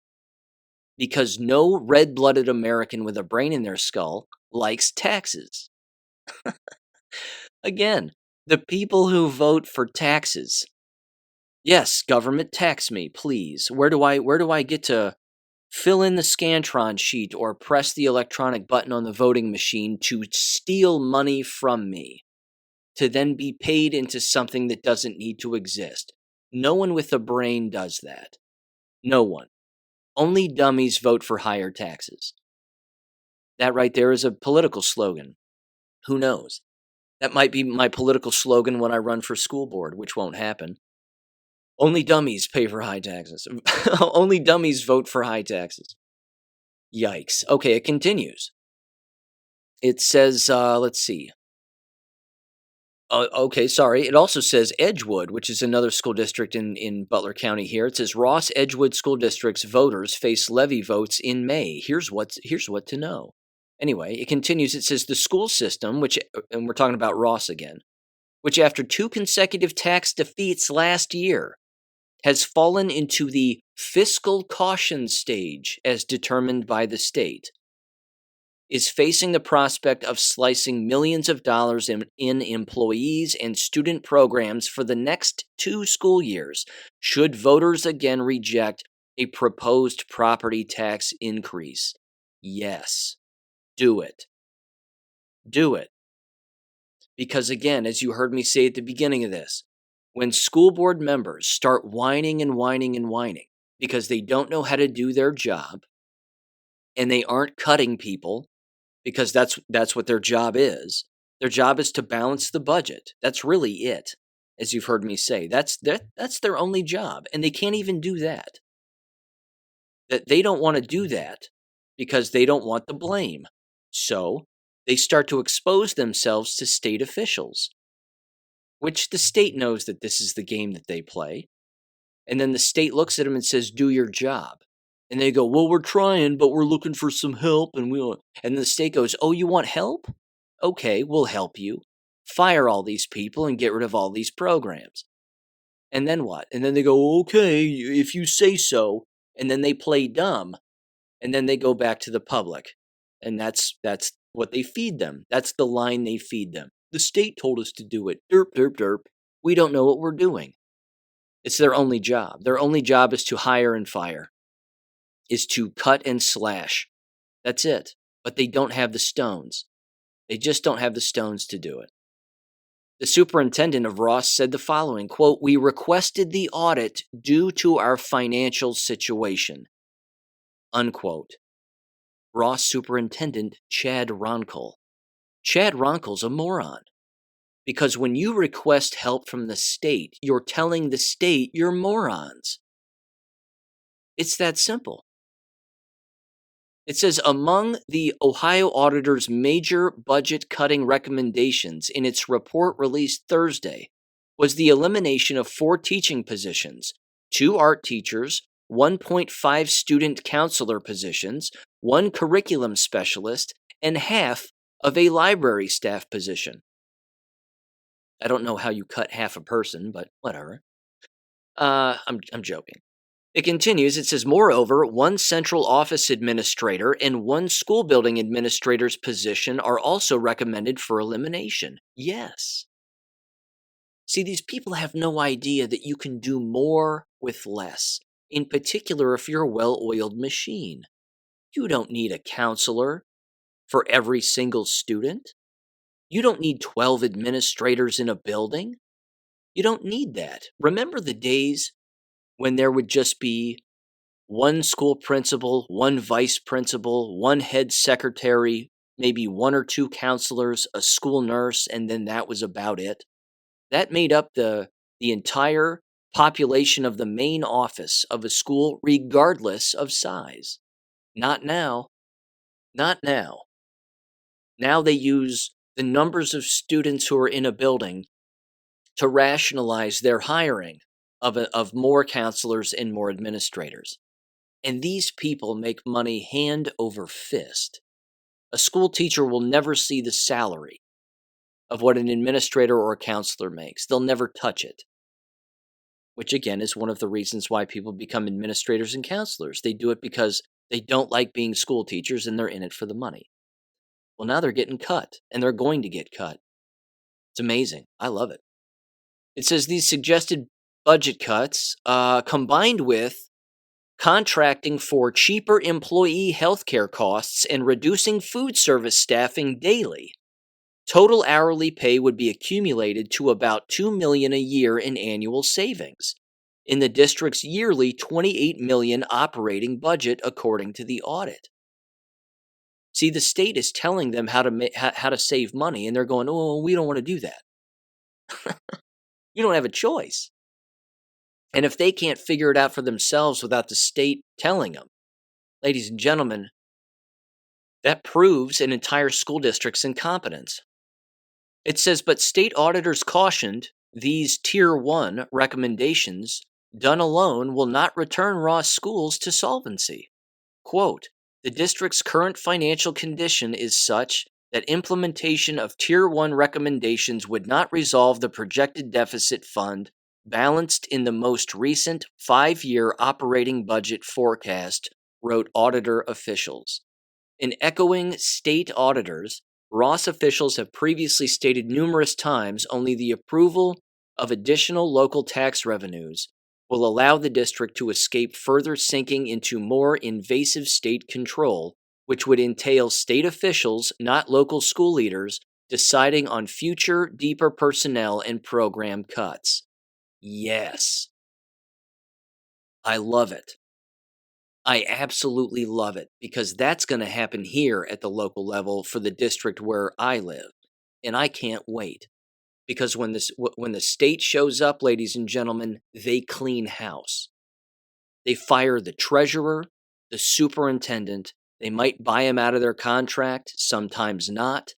because no red-blooded American with a brain in their skull likes taxes. Again, the people who vote for taxes. Yes, government, tax me, please. Where do I get to fill in the Scantron sheet or press the electronic button on the voting machine to steal money from me, to then be paid into something that doesn't need to exist? No one with a brain does that. No one. Only dummies vote for higher taxes. That right there is a political slogan. Who knows? That might be my political slogan when I run for school board, which won't happen. Only dummies pay for high taxes. Only dummies vote for high taxes. Yikes. Okay, it continues. It says, let's see. Okay, sorry. It also says Edgewood, which is another school district in Butler County here. It says Ross Edgewood School District's voters face levy votes in May. Here's what to know. Anyway, it continues. It says the school system, and we're talking about Ross again, which after 2 consecutive tax defeats last year, has fallen into the fiscal caution stage as determined by the state, is facing the prospect of slicing millions of dollars in employees and student programs for the next 2 school years should voters again reject a proposed property tax increase. Yes, do it. Do it. Because again, as you heard me say at the beginning of this, when school board members start whining and whining and whining because they don't know how to do their job and they aren't cutting people, because that's what their job is. Their job is to balance the budget. That's really it, as you've heard me say. That's their only job, and they can't even do that. That they don't want to do that because they don't want the blame. So they start to expose themselves to state officials, which the state knows that this is the game that they play. And then the state looks at them and says, do your job. And they go, well, we're trying, but we're looking for some help. And the state goes, oh, you want help? Okay, we'll help you. Fire all these people and get rid of all these programs. And then what? And then they go, okay, if you say so. And then they play dumb. And then they go back to the public. And that's what they feed them. That's the line they feed them. The state told us to do it. Derp, derp, derp. We don't know what we're doing. It's their only job. Their only job is to hire and fire, is to cut and slash. That's it. But they don't have the stones. They just don't have the stones to do it. The superintendent of Ross said the following, quote, we requested the audit due to our financial situation, unquote. Ross Superintendent Chad Ronkel. Chad Ronkel's a moron. Because when you request help from the state, you're telling the state you're morons. It's that simple. It says, among the Ohio auditor's major budget-cutting recommendations in its report released Thursday was the elimination of 4 teaching positions, 2 art teachers, 1.5 student counselor positions, 1 curriculum specialist, and half of a library staff position. I don't know how you cut half a person, but whatever. I'm joking. It continues, it says, moreover, one central office administrator and one school building administrator's position are also recommended for elimination. Yes. See, these people have no idea that you can do more with less, in particular if you're a well-oiled machine. You don't need a counselor for every single student. You don't need 12 administrators in a building. You don't need that. Remember the days when there would just be one school principal, one vice principal, one head secretary, maybe one or two counselors, a school nurse, and then that was about it? That made up the entire population of the main office of a school, regardless of size. Not now. Not now. Now they use the numbers of students who are in a building to rationalize their hiring of more counselors and more administrators. And these people make money hand over fist. A school teacher will never see the salary of what an administrator or a counselor makes. They'll never touch it. Which again is one of the reasons why people become administrators and counselors. They do it because they don't like being school teachers and they're in it for the money. Well, now they're getting cut, and they're going to get cut. It's amazing. I love it. It says these suggested budget cuts, combined with contracting for cheaper employee healthcare costs and reducing food service staffing daily, total hourly pay would be accumulated to about $2 million a year in annual savings in the district's yearly $28 million operating budget, according to the audit. See, the state is telling them how to save money, and they're going, "Oh, we don't want to do that." You don't have a choice. And if they can't figure it out for themselves without the state telling them, ladies and gentlemen, that proves an entire school district's incompetence. It says, but state auditors cautioned these Tier 1 recommendations done alone will not return Ross schools to solvency. Quote, the district's current financial condition is such that implementation of Tier 1 recommendations would not resolve the projected deficit fund balanced in the most recent 5-year operating budget forecast, wrote auditor officials. In echoing state auditors, Ross officials have previously stated numerous times only the approval of additional local tax revenues will allow the district to escape further sinking into more invasive state control, which would entail state officials, not local school leaders, deciding on future, deeper personnel and program cuts. Yes. I love it. I absolutely love it, because that's going to happen here at the local level for the district where I live. And I can't wait, because when the state shows up, ladies and gentlemen, they clean house. They fire the treasurer, the superintendent. They might buy him out of their contract, sometimes not,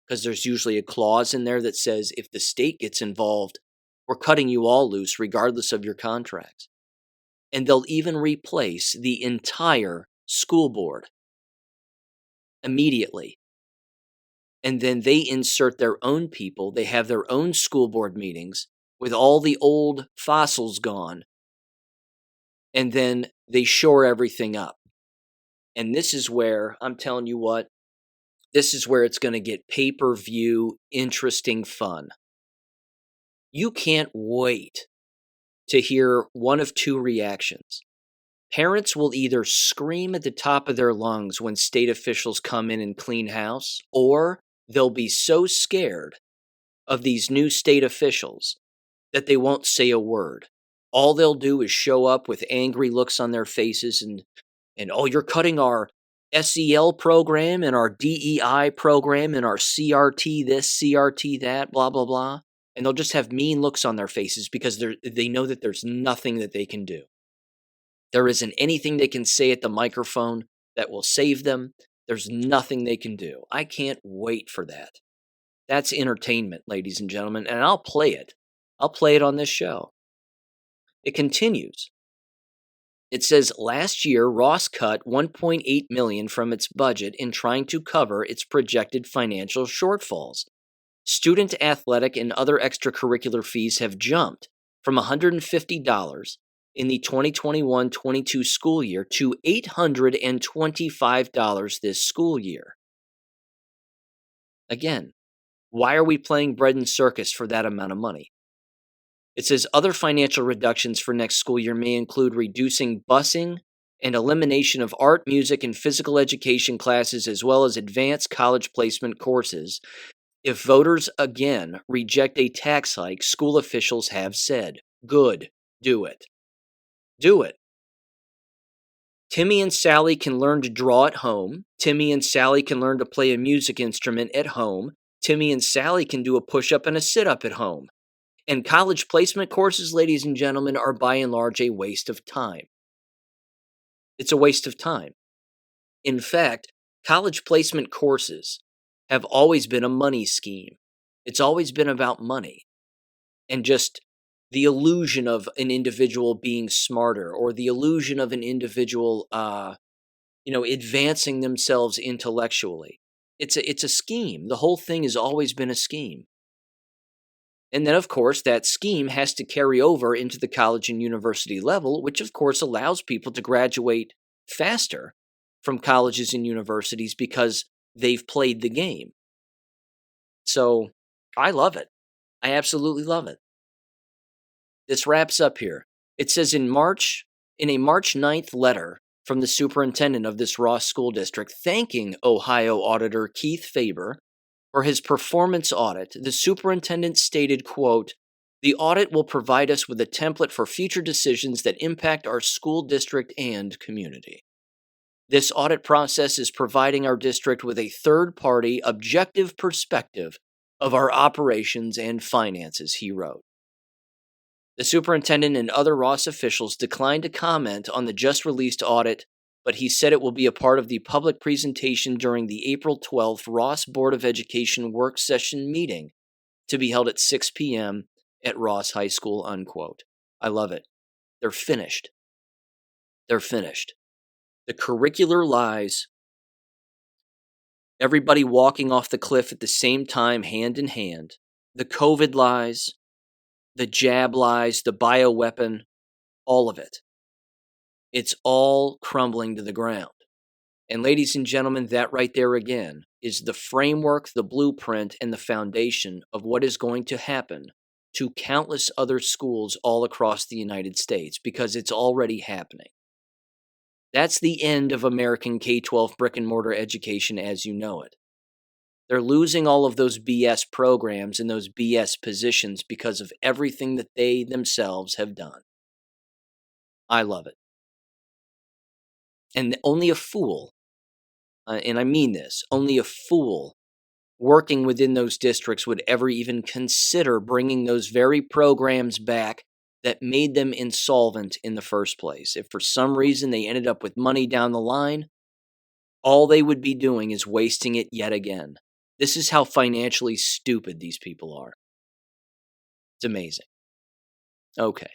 because there's usually a clause in there that says if the state gets involved, we're cutting you all loose regardless of your contracts. And they'll even replace the entire school board immediately. And then they insert their own people. They have their own school board meetings with all the old fossils gone. And then they shore everything up. And this is where, I'm telling you what, this is where it's going to get pay-per-view, interesting fun. You can't wait to hear one of two reactions. Parents will either scream at the top of their lungs when state officials come in and clean house, or they'll be so scared of these new state officials that they won't say a word. All they'll do is show up with angry looks on their faces and oh, you're cutting our SEL program and our DEI program and our CRT this, CRT that, blah, blah, blah. And they'll just have mean looks on their faces because they know that there's nothing that they can do. There isn't anything they can say at the microphone that will save them. There's nothing they can do. I can't wait for that. That's entertainment, ladies and gentlemen, and I'll play it. I'll play it on this show. It continues. It says, last year, Ross cut $1.8 million from its budget in trying to cover its projected financial shortfalls. Student athletic and other extracurricular fees have jumped from $150 in the 2021-22 school year to $825 this school year. Again, why are we playing bread and circus for that amount of money? It says other financial reductions for next school year may include reducing busing and elimination of art, music, and physical education classes, as well as advanced college placement courses. If voters again reject a tax hike, school officials have said, good, do it. Do it. Timmy and Sally can learn to draw at home. Timmy and Sally can learn to play a music instrument at home. Timmy and Sally can do a push-up and a sit-up at home. And college placement courses, ladies and gentlemen, are by and large a waste of time. It's a waste of time. In fact, college placement courses have always been a money scheme. It's always been about money and just the illusion of an individual being smarter, or the illusion of an individual, advancing themselves intellectually. It's a scheme. The whole thing has always been a scheme. And then, of course, that scheme has to carry over into the college and university level, which, of course, allows people to graduate faster from colleges and universities because they've played the game. So I love it. I absolutely love it. This wraps up here. It says in a March 9th letter from the superintendent of this Ross School District, thanking Ohio Auditor Keith Faber for his performance audit, the superintendent stated, quote, "The audit will provide us with a template for future decisions that impact our school district and community. This audit process is providing our district with a third-party, objective perspective of our operations and finances," he wrote. The superintendent and other Ross officials declined to comment on the just-released audit, but he said it will be a part of the public presentation during the April 12th Ross Board of Education work session meeting to be held at 6 p.m. at Ross High School, unquote. I love it. They're finished. They're finished. The curricular lies, everybody walking off the cliff at the same time, hand in hand, the COVID lies, the jab lies, the bioweapon, all of it. It's all crumbling to the ground. And ladies and gentlemen, that right there again is the framework, the blueprint, and the foundation of what is going to happen to countless other schools all across the United States, because it's already happening. That's the end of American K-12 brick-and-mortar education as you know it. They're losing all of those BS programs and those BS positions because of everything that they themselves have done. I love it. And only a fool, and I mean this, only a fool working within those districts would ever even consider bringing those very programs back that made them insolvent in the first place. If for some reason they ended up with money down the line, all they would be doing is wasting it yet again. This is how financially stupid these people are. It's amazing. Okay.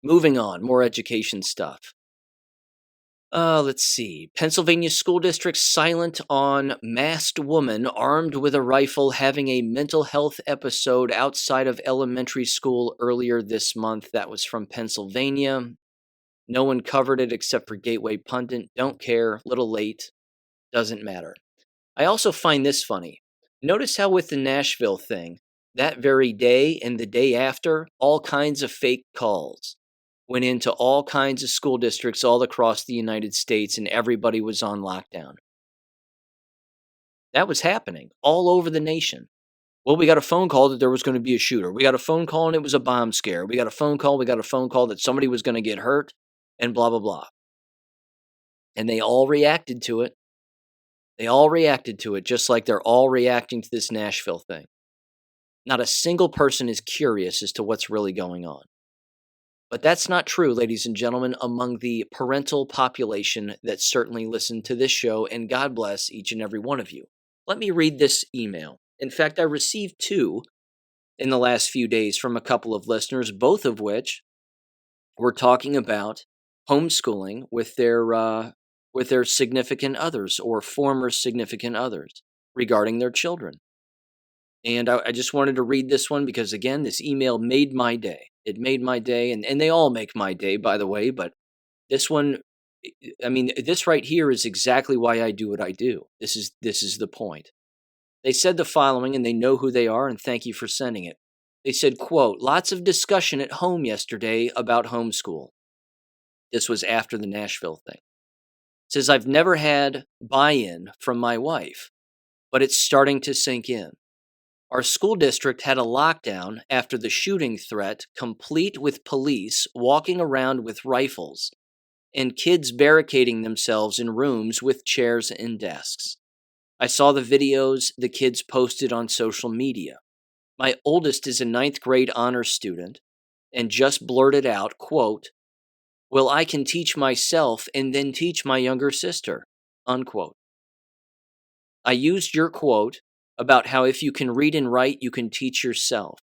Moving on, more education stuff. Let's see. Pennsylvania school district silent on masked woman armed with a rifle having a mental health episode outside of elementary school earlier this month. That was from Pennsylvania. No one covered it except for Gateway Pundit. Don't care. Little late. Doesn't matter. I also find this funny. Notice how with the Nashville thing, that very day and the day after, all kinds of fake calls went into all kinds of school districts all across the United States, and everybody was on lockdown. That was happening all over the nation. Well, we got a phone call that there was going to be a shooter. We got a phone call and it was a bomb scare. We got a phone call that somebody was going to get hurt, and blah, blah, blah. And they all reacted to it. They all reacted to it just like they're all reacting to this Nashville thing. Not a single person is curious as to what's really going on. But that's not true, ladies and gentlemen, among the parental population that certainly listen to this show, and God bless each and every one of you. Let me read this email. In fact, I received 2 in the last few days from a couple of listeners, both of which were talking about homeschooling with their significant others or former significant others regarding their children. And I just wanted to read this one because, again, this email made my day. It made my day, and they all make my day, by the way. But this one, I mean, this right here is exactly why I do what I do. This is the point. They said the following, and they know who they are, and thank you for sending it. They said, quote, lots of discussion at home yesterday about homeschool. This was after the Nashville thing. It says, I've never had buy-in from my wife, but it's starting to sink in. Our school district had a lockdown after the shooting threat, complete with police walking around with rifles and kids barricading themselves in rooms with chairs and desks. I saw the videos the kids posted on social media. My oldest is a ninth grade honors student and just blurted out, quote, well, I can teach myself and then teach my younger sister, unquote. I used your quote about how if you can read and write, you can teach yourself.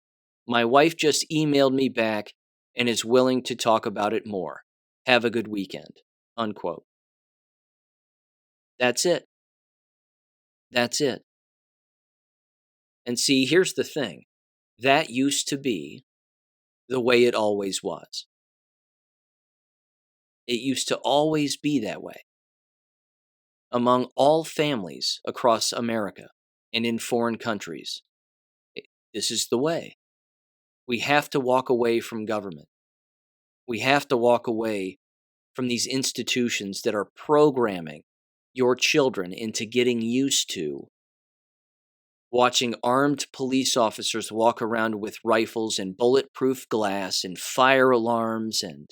My wife just emailed me back and is willing to talk about it more. Have a good weekend, unquote. That's it. That's it. And see, here's the thing. That used to be the way it always was. It used to always be that way. Among all families across America and in foreign countries, this is the way. We have to walk away from government. We have to walk away from these institutions that are programming your children into getting used to watching armed police officers walk around with rifles and bulletproof glass and fire alarms and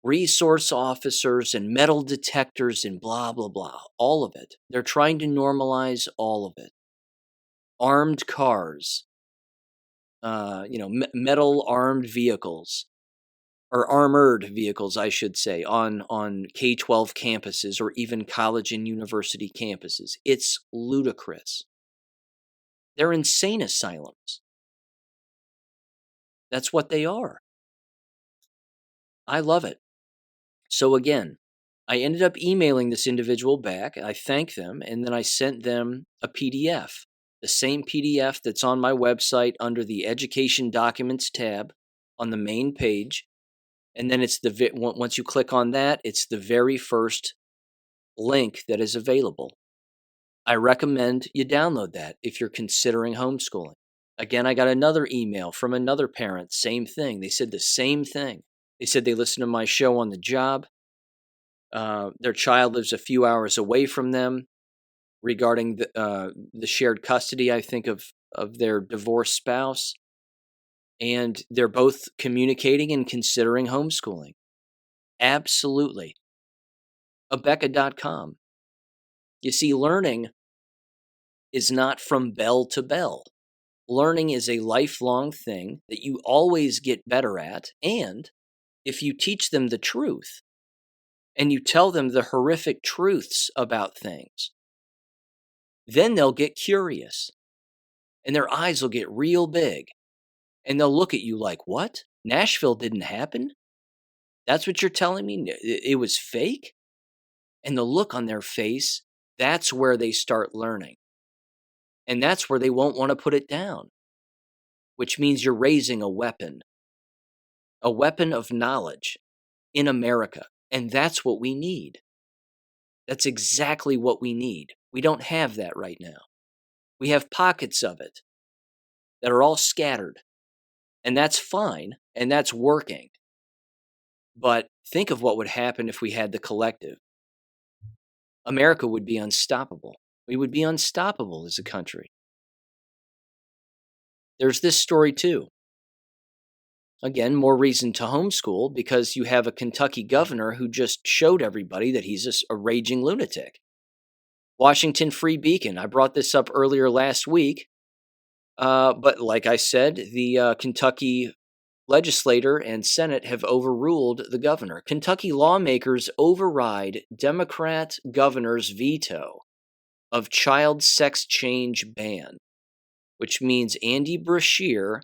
resource officers and metal detectors and blah, blah, blah. All of it. They're trying to normalize all of it. Armed cars, metal armed vehicles, or armored vehicles, I should say, on K-12 campuses or even college and university campuses. It's ludicrous. They're insane asylums. That's what they are. I love it. So again, I ended up emailing this individual back. I thanked them, and then I sent them a PDF. The same PDF that's on my website under the Education Documents tab on the main page. And then it's once you click on that, it's the very first link that is available. I recommend you download that if you're considering homeschooling. Again, I got another email from another parent, same thing. They said the same thing. They said they listened to my show on the job. Their child lives a few hours away from them regarding the shared custody, I think, of their divorced spouse. And they're both communicating and considering homeschooling. Absolutely. Abeka.com. You see, learning is not from bell to bell. Learning is a lifelong thing that you always get better at. And if you teach them the truth and you tell them the horrific truths about things, then they'll get curious and their eyes will get real big and they'll look at you like, what? Nashville didn't happen? That's what you're telling me? It was fake? And the look on their face, that's where they start learning. And that's where they won't want to put it down, which means you're raising a weapon of knowledge in America. And that's what we need. That's exactly what we need. We don't have that right now. We have pockets of it that are all scattered. And that's fine. And that's working. But think of what would happen if we had the collective. America would be unstoppable. We would be unstoppable as a country. There's this story too. Again, more reason to homeschool because you have a Kentucky governor who just showed everybody that he's a raging lunatic. Washington Free Beacon. I brought this up earlier last week. But like I said, the Kentucky legislature and Senate have overruled the governor. Kentucky lawmakers override Democrat governor's veto of child sex change ban, which means Andy Brashear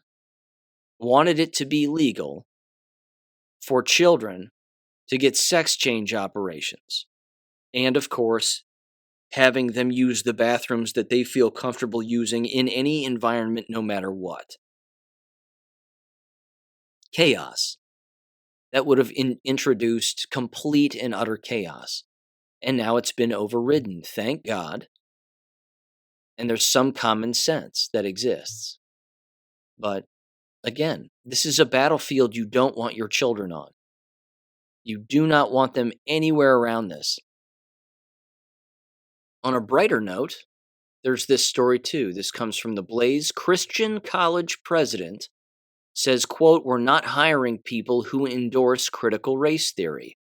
wanted it to be legal for children to get sex change operations. And of course, having them use the bathrooms that they feel comfortable using in any environment, no matter what. Chaos. That would have introduced complete and utter chaos. And now it's been overridden, thank God. And there's some common sense that exists. But again, this is a battlefield you don't want your children on. You do not want them anywhere around this. On a brighter note, there's this story too. This comes from the Blaze. Christian college president says, quote, "We're not hiring people who endorse critical race theory."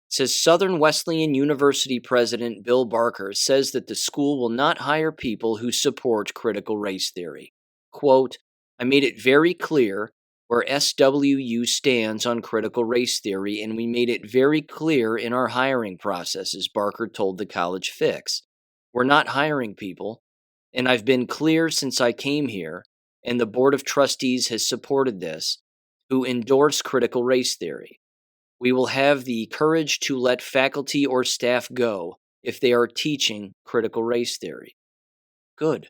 It says Southern Wesleyan University president Bill Barker says that the school will not hire people who support critical race theory. Quote, "I made it very clear where SWU stands on critical race theory, and we made it very clear in our hiring processes," Barker told the College Fix. "We're not hiring people, and I've been clear since I came here, and the Board of Trustees has supported this, who endorse critical race theory. We will have the courage to let faculty or staff go if they are teaching critical race theory." Good.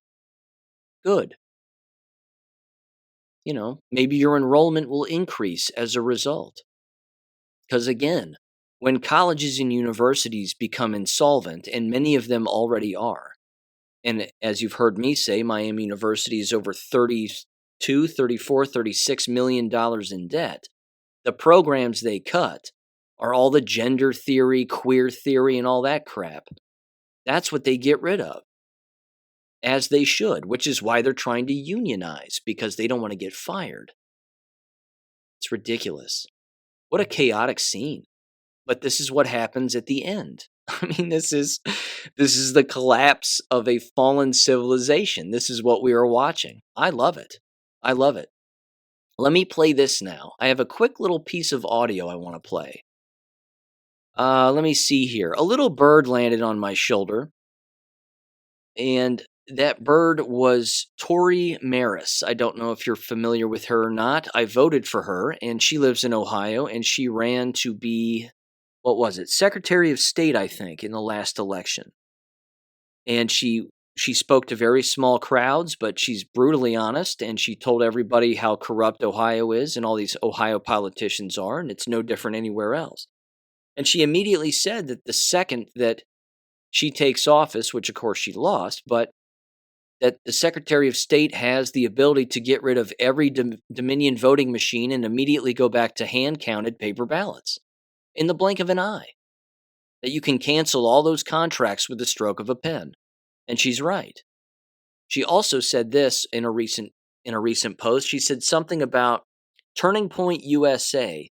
Good. Maybe your enrollment will increase as a result. Because again, when colleges and universities become insolvent, and many of them already are, and as you've heard me say, Miami University is over $32, $34, $36 million in debt. The programs they cut are all the gender theory, queer theory, and all that crap. That's what they get rid of. As they should, which is why they're trying to unionize, because they don't want to get fired. It's ridiculous. What a chaotic scene. But this is what happens at the end. I mean, this is the collapse of a fallen civilization. This is what we are watching. I love it. I love it. Let me play this now. I have a quick little piece of audio I want to play. Let me see here. A little bird landed on my shoulder, and that bird was Tori Maris. I don't know if you're familiar with her or not. I voted for her, and she lives in Ohio, and she ran to be, what was it, Secretary of State, I think, in the last election. And she spoke to very small crowds, but she's brutally honest, and she told everybody how corrupt Ohio is and all these Ohio politicians are, and it's no different anywhere else. And she immediately said that the second that she takes office, which of course she lost, but that the Secretary of State has the ability to get rid of every Dominion voting machine and immediately go back to hand-counted paper ballots in the blink of an eye. That you can cancel all those contracts with the stroke of a pen. And she's right. She also said this in a recent post. She said something about Turning Point USA,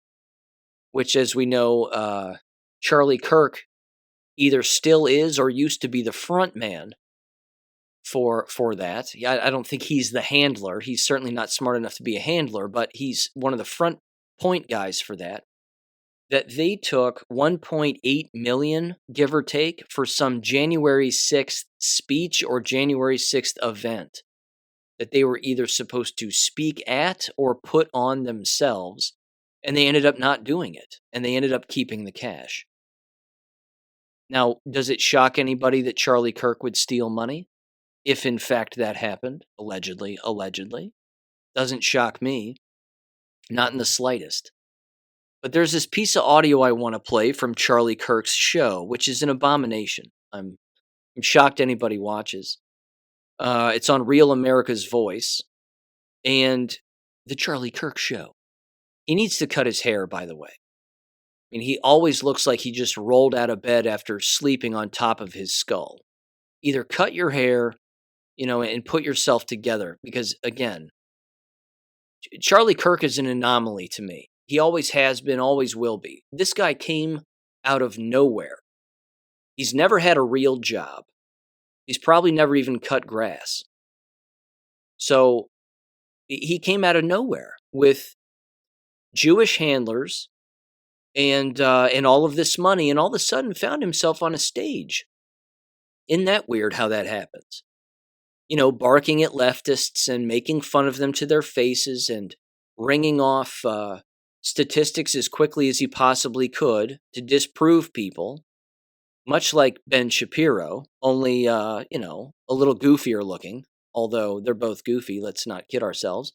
which, as we know, Charlie Kirk either still is or used to be the front man for that. I don't think he's the handler. He's certainly not smart enough to be a handler, but he's one of the front point guys for that. That they took $1.8 million, give or take, for some January 6th speech or January 6th event that they were either supposed to speak at or put on themselves, and they ended up not doing it, and they ended up keeping the cash. Now, does it shock anybody that Charlie Kirk would steal money? If in fact that happened, allegedly, doesn't shock me, not in the slightest. But there's this piece of audio I want to play from Charlie Kirk's show, which is an abomination. I'm shocked anybody watches. It's on Real America's Voice, and the Charlie Kirk show. He needs to cut his hair, by the way. I mean, he always looks like he just rolled out of bed after sleeping on top of his skull. Either cut your hair, and put yourself together, because again, Charlie Kirk is an anomaly to me. He always has been, always will be. This guy came out of nowhere. He's never had a real job. He's probably never even cut grass. So he came out of nowhere with Jewish handlers and all of this money, and all of a sudden found himself on a stage. Isn't that weird how that happens? Barking at leftists and making fun of them to their faces and ringing off statistics as quickly as he possibly could to disprove people. much like Ben Shapiro, only, a little goofier looking, although they're both goofy, let's not kid ourselves.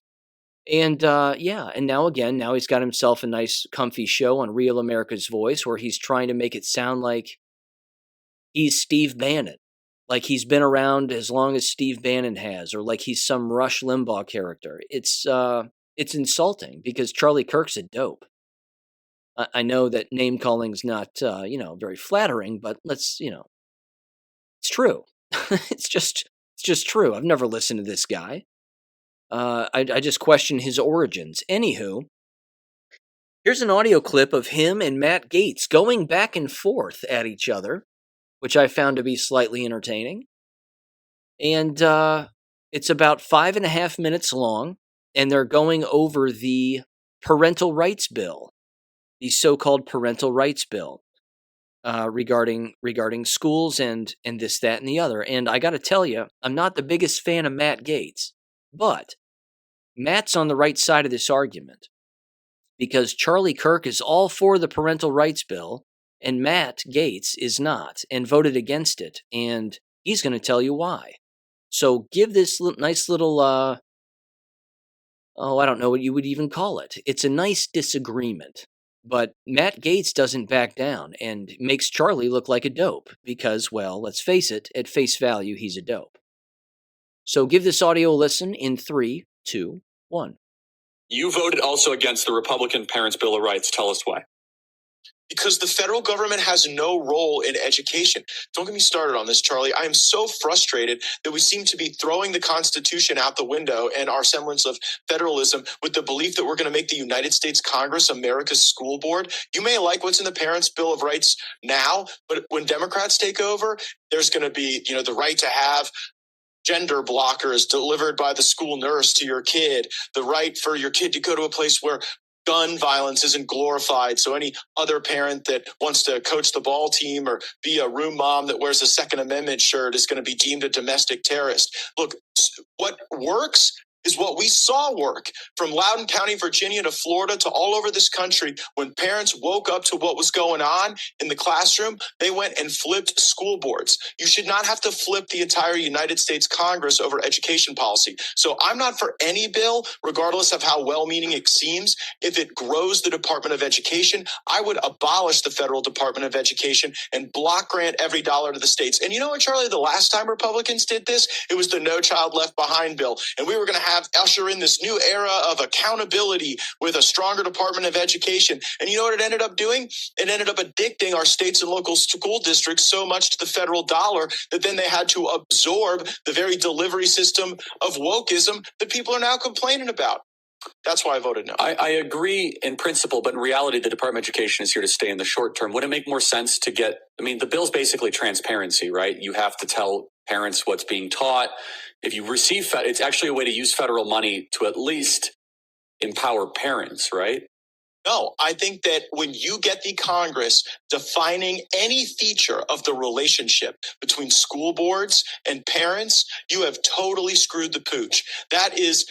And yeah, and now he's got himself a nice, comfy show on Real America's Voice where he's trying to make it sound like he's Steve Bannon, like he's been around as long as Steve Bannon has, or like he's some Rush Limbaugh character. It's insulting because Charlie Kirk's a dope. I know that name calling's not very flattering, but it's true. It's just true. I've never listened to this guy. I just question his origins. Anywho, here's an audio clip of him and Matt Gaetz going back and forth at each other, which I found to be slightly entertaining. And it's about 5.5 minutes long, and they're going over the parental rights bill, the so-called parental rights bill, regarding schools and this, that, and the other. And I got to tell you, I'm not the biggest fan of Matt Gaetz, but Matt's on the right side of this argument because Charlie Kirk is all for the parental rights bill, and Matt Gaetz is not and voted against it, and he's going to tell you why. So give this nice little, I don't know what you would even call it. It's a nice disagreement. But Matt Gaetz doesn't back down and makes Charlie look like a dope because, well, let's face it, at face value, he's a dope. So give this audio a listen in 3, 2, 1. You voted also against the Republican Parents' Bill of Rights. Tell us why. Because the federal government has no role in education. Don't get me started on this, Charlie. I am so frustrated that we seem to be throwing the Constitution out the window and our semblance of federalism with the belief that we're going to make the United States Congress America's school board. You may like what's in the Parents' Bill of Rights now, but when Democrats take over, there's going to be, the right to have gender blockers delivered by the school nurse to your kid, the right for your kid to go to a place where gun violence isn't glorified. So any other parent that wants to coach the ball team or be a room mom that wears a Second Amendment shirt is going to be deemed a domestic terrorist. Look, what works is what we saw work from Loudoun County, Virginia to Florida to all over this country. When parents woke up to what was going on in the classroom, they went and flipped school boards. You should not have to flip the entire United States Congress over education policy. So I'm not for any bill, regardless of how well-meaning it seems. If it grows the Department of Education, I would abolish the federal Department of Education and block grant every dollar to the states. And you know what, Charlie, the last time Republicans did this, it was the No Child Left Behind bill. And we were going to have usher in this new era of accountability with a stronger Department of Education. And you know what it ended up doing? It ended up addicting our states and local school districts so much to the federal dollar that then they had to absorb the very delivery system of wokeism that people are now complaining about. That's why I voted no. I agree in principle, but in reality, the Department of Education is here to stay in the short term. Would it make more sense to the bill's basically transparency, right? You have to tell parents what's being taught. If you receive, it's actually a way to use federal money to at least empower parents, right? No, I think that when you get the Congress defining any feature of the relationship between school boards and parents, you have totally screwed the pooch. That is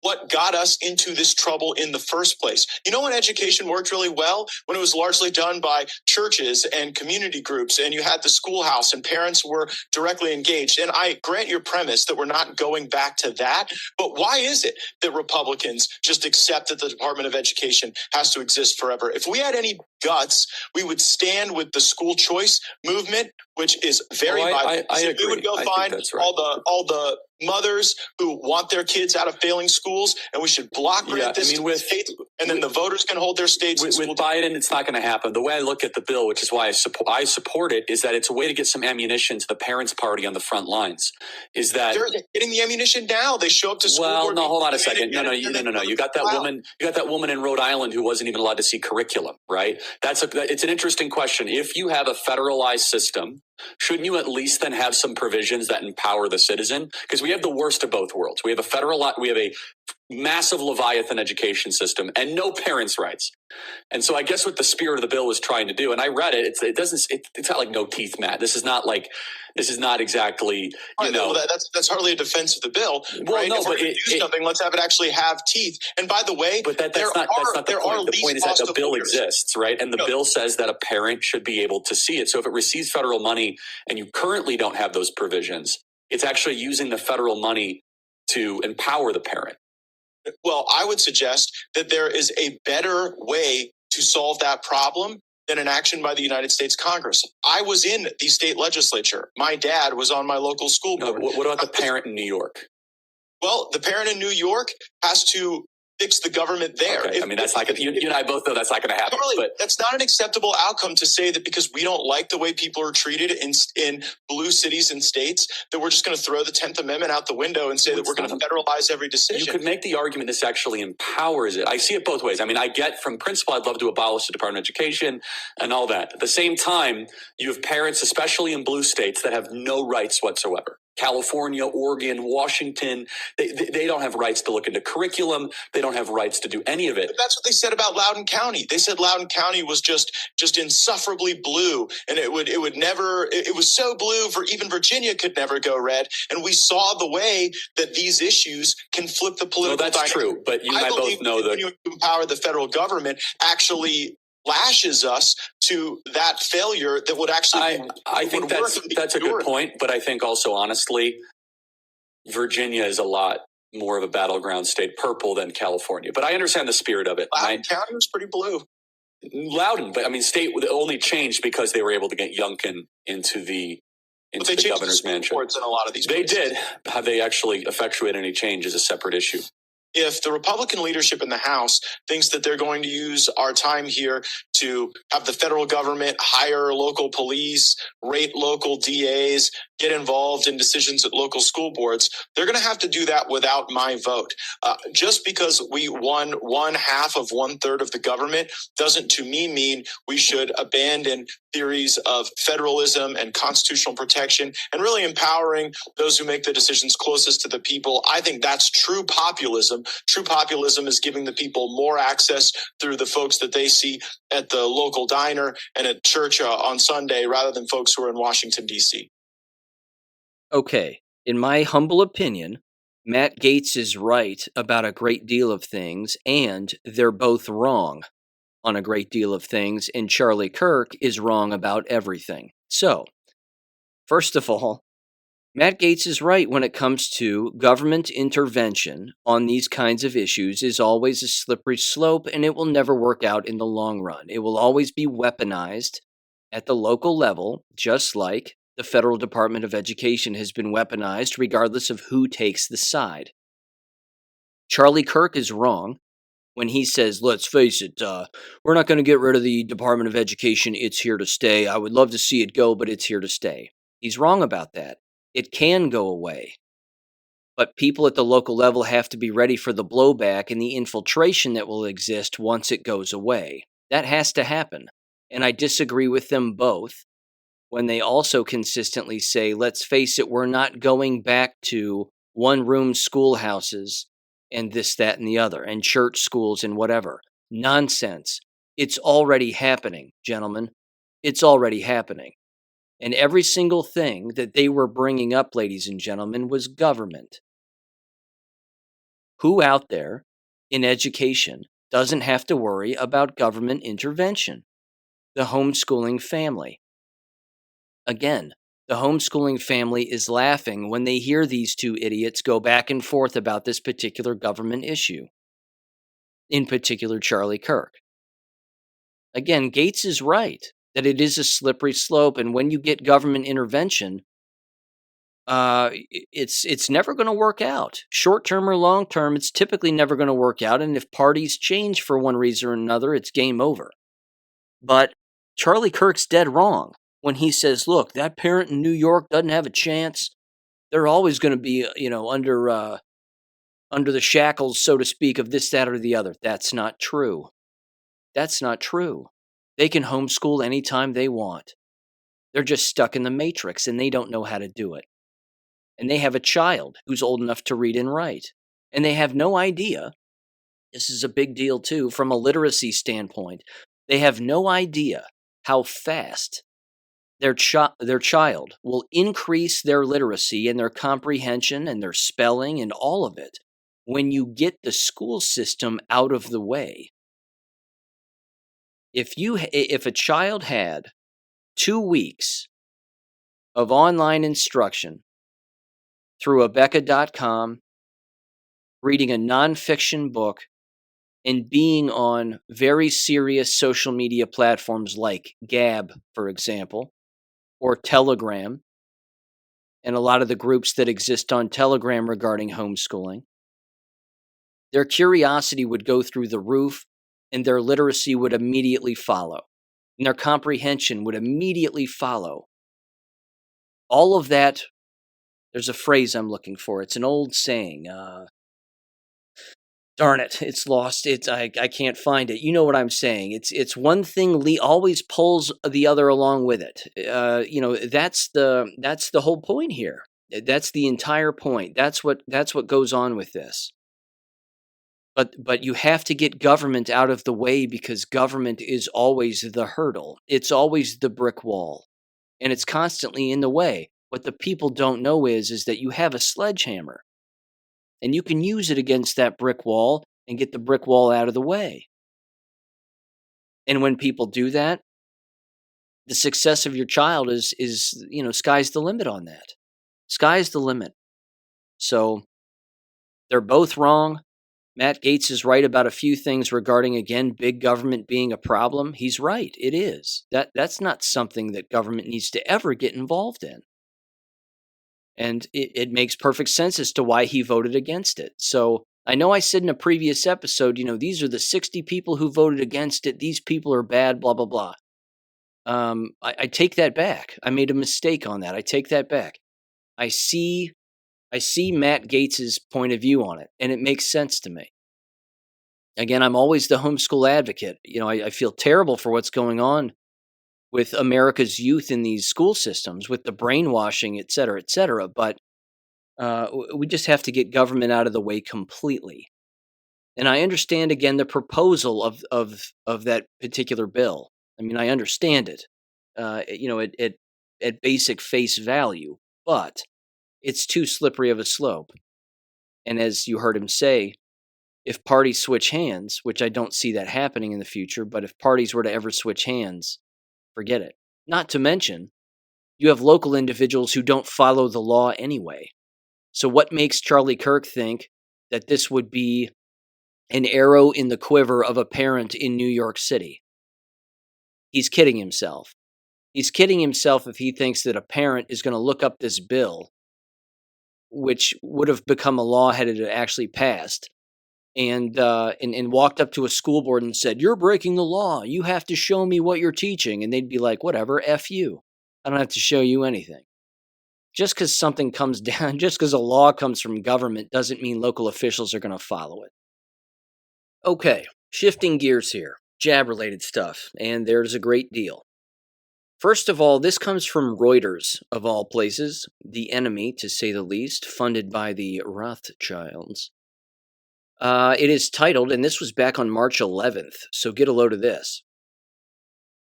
what got us into this trouble in the first place. You know when education worked really well? When it was largely done by churches and community groups, and you had the schoolhouse and parents were directly engaged. And I grant your premise that we're not going back to that, but why is it that Republicans just accept that the Department of Education has to exist forever? If we had any guts, we would stand with the school choice movement, which is very vital. I agree. We would go find all the mothers who want their kids out of failing schools, and we should block grant this to states, and then the voters can hold their states. With Biden, it's not going to happen. The way I look at the bill, which is why I support it, is that it's a way to get some ammunition to the parents' party on the front lines. Is that they're getting the ammunition now? They show up to school. Well, no, hold on a second. No. You got that woman. You got that woman in Rhode Island who wasn't even allowed to see curriculum, right? It's an interesting question. If you have a federalized system, shouldn't you at least then have some provisions that empower the citizen? Because we have the worst of both worlds. We have a massive Leviathan education system and no parents' rights. And so I guess what the spirit of the bill was trying to do, and I read it, it's not like no teeth, Matt. This is not exactly, right, well, that's hardly a defense of the bill, well, right? No, if we're going to do something, let's have it actually have teeth. And by the way, but that's not the point. The point is that the bill exists, right? And the bill says that a parent should be able to see it. So if it receives federal money and you currently don't have those provisions, it's actually using the federal money to empower the parent. Well, I would suggest that there is a better way to solve that problem than an action by the United States Congress. I was in the state legislature. My dad was on my local school board. What about the parent in New York? Well, the parent in New York has to fix the government there. Okay. That's not going to, you and I both know that's not going to happen. Really, but that's not an acceptable outcome to say that because we don't like the way people are treated in blue cities and states, that we're just going to throw the 10th Amendment out the window and say that we're going to federalize every decision. You could make the argument this actually empowers it. I see it both ways. I get from principle, I'd love to abolish the Department of Education and all that. At the same time, you have parents, especially in blue states, that have no rights whatsoever. California, Oregon, Washington, they don't have rights to look into curriculum. They don't have rights to do any of it. But that's what they said about Loudoun County. They said Loudoun County was just insufferably blue, and it would never. It was so blue for even Virginia could never go red. And we saw the way that these issues can flip the political. No, that's dynamic. true. But you and I both know that you empower the federal government actually lashes us to that failure that would actually. I think that's a good point, but I think also honestly, Virginia is a lot more of a battleground state, purple, than California. But I understand the spirit of it. Loudoun County was pretty blue. Loudoun, but state only changed because they were able to get Youngkin into the governor's mansion. In a lot of these they places. did. Have they actually effectuated any change is a separate issue. If the Republican leadership in the House thinks that they're going to use our time here to have the federal government hire local police, rate local DAs, get involved in decisions at local school boards, they're going to have to do that without my vote. Just because we won 1/2 of 1/3 of the government doesn't to me mean we should abandon theories of federalism and constitutional protection and really empowering those who make the decisions closest to the people. I think that's true populism. True populism is giving the people more access through the folks that they see at the local diner and at church on Sunday rather than folks who are in Washington, D.C. Okay, in my humble opinion, Matt Gaetz is right about a great deal of things, and they're both wrong on a great deal of things, and Charlie Kirk is wrong about everything. So, first of all, Matt Gaetz is right when it comes to government intervention on these kinds of issues is always a slippery slope, and it will never work out in the long run. It will always be weaponized at the local level, just like the federal Department of Education has been weaponized regardless of who takes the side. Charlie Kirk is wrong when he says, let's face it, we're not going to get rid of the Department of Education. It's here to stay. I would love to see it go, but it's here to stay. He's wrong about that. It can go away. But people at the local level have to be ready for the blowback and the infiltration that will exist once it goes away. That has to happen. And I disagree with them both when they also consistently say, let's face it, we're not going back to one-room schoolhouses and this, that, and the other, and church schools and whatever. Nonsense. It's already happening, gentlemen. It's already happening. And every single thing that they were bringing up, ladies and gentlemen, was government. Who out there in education doesn't have to worry about government intervention? The homeschooling family. Again, the homeschooling family is laughing when they hear these two idiots go back and forth about this particular government issue. In particular, Charlie Kirk. Again, Gaetz is right that it is a slippery slope, and when you get government intervention, it's never going to work out. Short term or long term, it's typically never going to work out, and if parties change for one reason or another, it's game over. But Charlie Kirk's dead wrong when he says, look, that parent in New York doesn't have a chance. They're always going to be, under the shackles, so to speak, of this, that, or the other. That's not true. That's not true. They can homeschool anytime they want. They're just stuck in the matrix, and they don't know how to do it. And they have a child who's old enough to read and write. And they have no idea. This is a big deal too from a literacy standpoint. They have no idea how fast their child will increase their literacy and their comprehension and their spelling and all of it when you get the school system out of the way. If a child had 2 weeks of online instruction through Abeka.com, reading a nonfiction book, and being on very serious social media platforms like Gab, for example, or Telegram, and a lot of the groups that exist on Telegram regarding homeschooling, their curiosity would go through the roof and their literacy would immediately follow. And their comprehension would immediately follow. All of that, there's a phrase I'm looking for. It's an old saying. Darn it, it's lost. I can't find it. You know what I'm saying. It's one thing always pulls the other along with it. That's the whole point here. That's the entire point. That's what goes on with this. But you have to get government out of the way because government is always the hurdle. It's always the brick wall. And it's constantly in the way. What the people don't know is that you have a sledgehammer. And you can use it against that brick wall and get the brick wall out of the way. And when people do that, the success of your child is sky's the limit on that. Sky's the limit. So they're both wrong. Matt Gaetz is right about a few things regarding, again, big government being a problem. He's right. It is. That's not something that government needs to ever get involved in. And it makes perfect sense as to why he voted against it. So I know I said in a previous episode, these are the 60 people who voted against it. These people are bad, blah, blah, blah. I take that back. I made a mistake on that. I take that back. I see Matt Gaetz's point of view on it, and it makes sense to me. Again, I'm always the homeschool advocate. I feel terrible for what's going on with America's youth in these school systems, with the brainwashing, et cetera, but we just have to get government out of the way completely. And I understand, again, the proposal of that particular bill. I mean, I understand it, at basic face value, but it's too slippery of a slope. And as you heard him say, if parties switch hands, which I don't see that happening in the future, but if parties were to ever switch hands, forget it. Not to mention, you have local individuals who don't follow the law anyway. So what makes Charlie Kirk think that this would be an arrow in the quiver of a parent in New York City? He's kidding himself. He's kidding himself if he thinks that a parent is going to look up this bill, which would have become a law had it actually passed, and walked up to a school board and said, "You're breaking the law. You have to show me what you're teaching." And they'd be like, "Whatever, F you. I don't have to show you anything." Just because something comes down, just because a law comes from government doesn't mean local officials are going to follow it. Okay, shifting gears here. Jab-related stuff, and there's a great deal. First of all, this comes from Reuters, of all places, the enemy, to say the least, funded by the Rothschilds. It is titled, and this was back on March 11th, so get a load of this.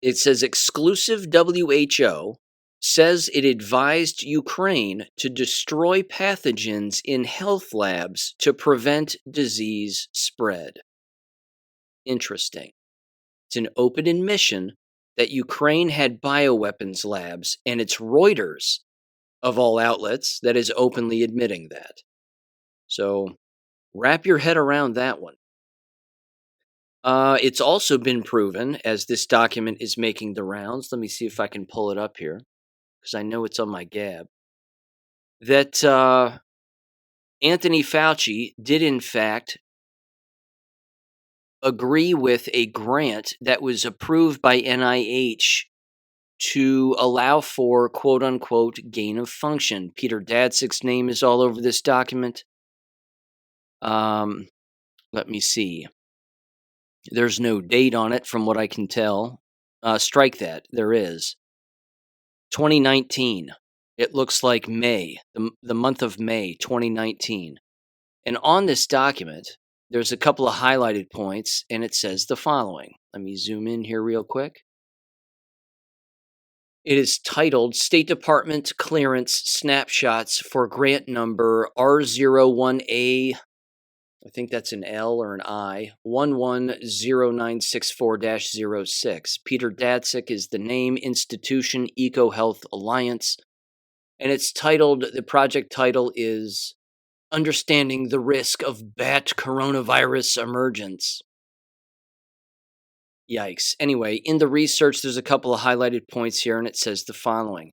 It says, exclusive WHO says it advised Ukraine to destroy pathogens in health labs to prevent disease spread. Interesting. It's an open admission that Ukraine had bioweapons labs, and it's Reuters, of all outlets, that is openly admitting that. So, wrap your head around that one. It's also been proven, as this document is making the rounds, let me see if I can pull it up here, because I know it's on my Gab, that Anthony Fauci did in fact agree with a grant that was approved by NIH to allow for quote-unquote gain of function. Peter Daszak's name is all over this document. Let me see. There's no date on it from what I can tell. Strike that. There is. 2019. It looks like May, the month of May 2019. And on this document, there's a couple of highlighted points, and it says the following. Let me zoom in here real quick. It is titled State Department Clearance Snapshots for Grant Number R01A, I think that's an L or an I, 110964-06. Peter Datsik is the name, institution, EcoHealth Alliance. And it's titled, the project title is Understanding the Risk of Bat Coronavirus Emergence. Yikes. Anyway, in the research, there's a couple of highlighted points here, and it says the following.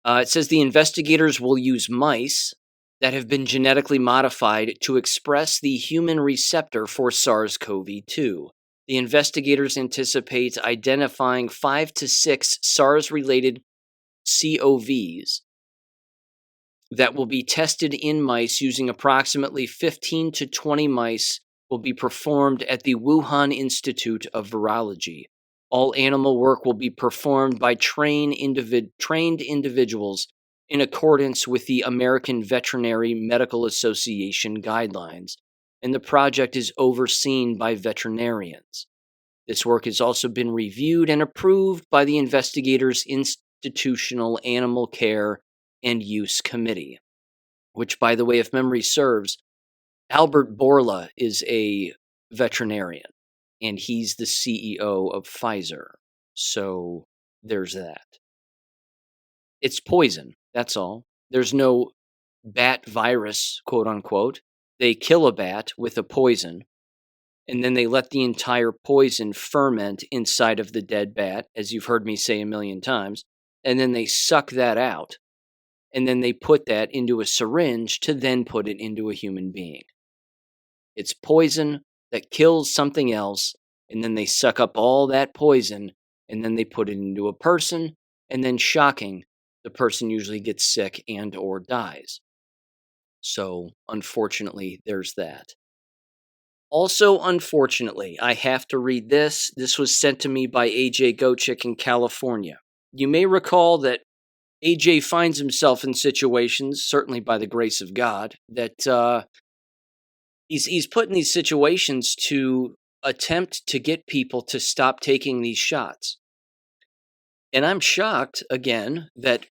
It says the investigators will use mice that have been genetically modified to express the human receptor for SARS-CoV-2. The investigators anticipate identifying 5 to 6 SARS-related COVs that will be tested in mice using approximately 15 to 20 mice will be performed at the Wuhan Institute of Virology. All animal work will be performed by trained individuals in accordance with the American Veterinary Medical Association guidelines, and the project is overseen by veterinarians. This work has also been reviewed and approved by the investigators' Institutional Animal Care and Use Committee, which, by the way, if memory serves, Albert Bourla is a veterinarian, and he's the CEO of Pfizer. So there's that. It's poison, that's all. There's no bat virus, quote unquote. They kill a bat with a poison, and then they let the entire poison ferment inside of the dead bat, as you've heard me say a million times, and then they suck that out, and then they put that into a syringe to then put it into a human being. It's poison that kills something else, and then they suck up all that poison, and then they put it into a person, and then, shocking, the person usually gets sick and or dies. So, unfortunately, there's that. Also, unfortunately, I have to read this. This was sent to me by AJ Gochick in California. You may recall that AJ finds himself in situations, certainly by the grace of God, that he's put in these situations to attempt to get people to stop taking these shots. And I'm shocked, again, that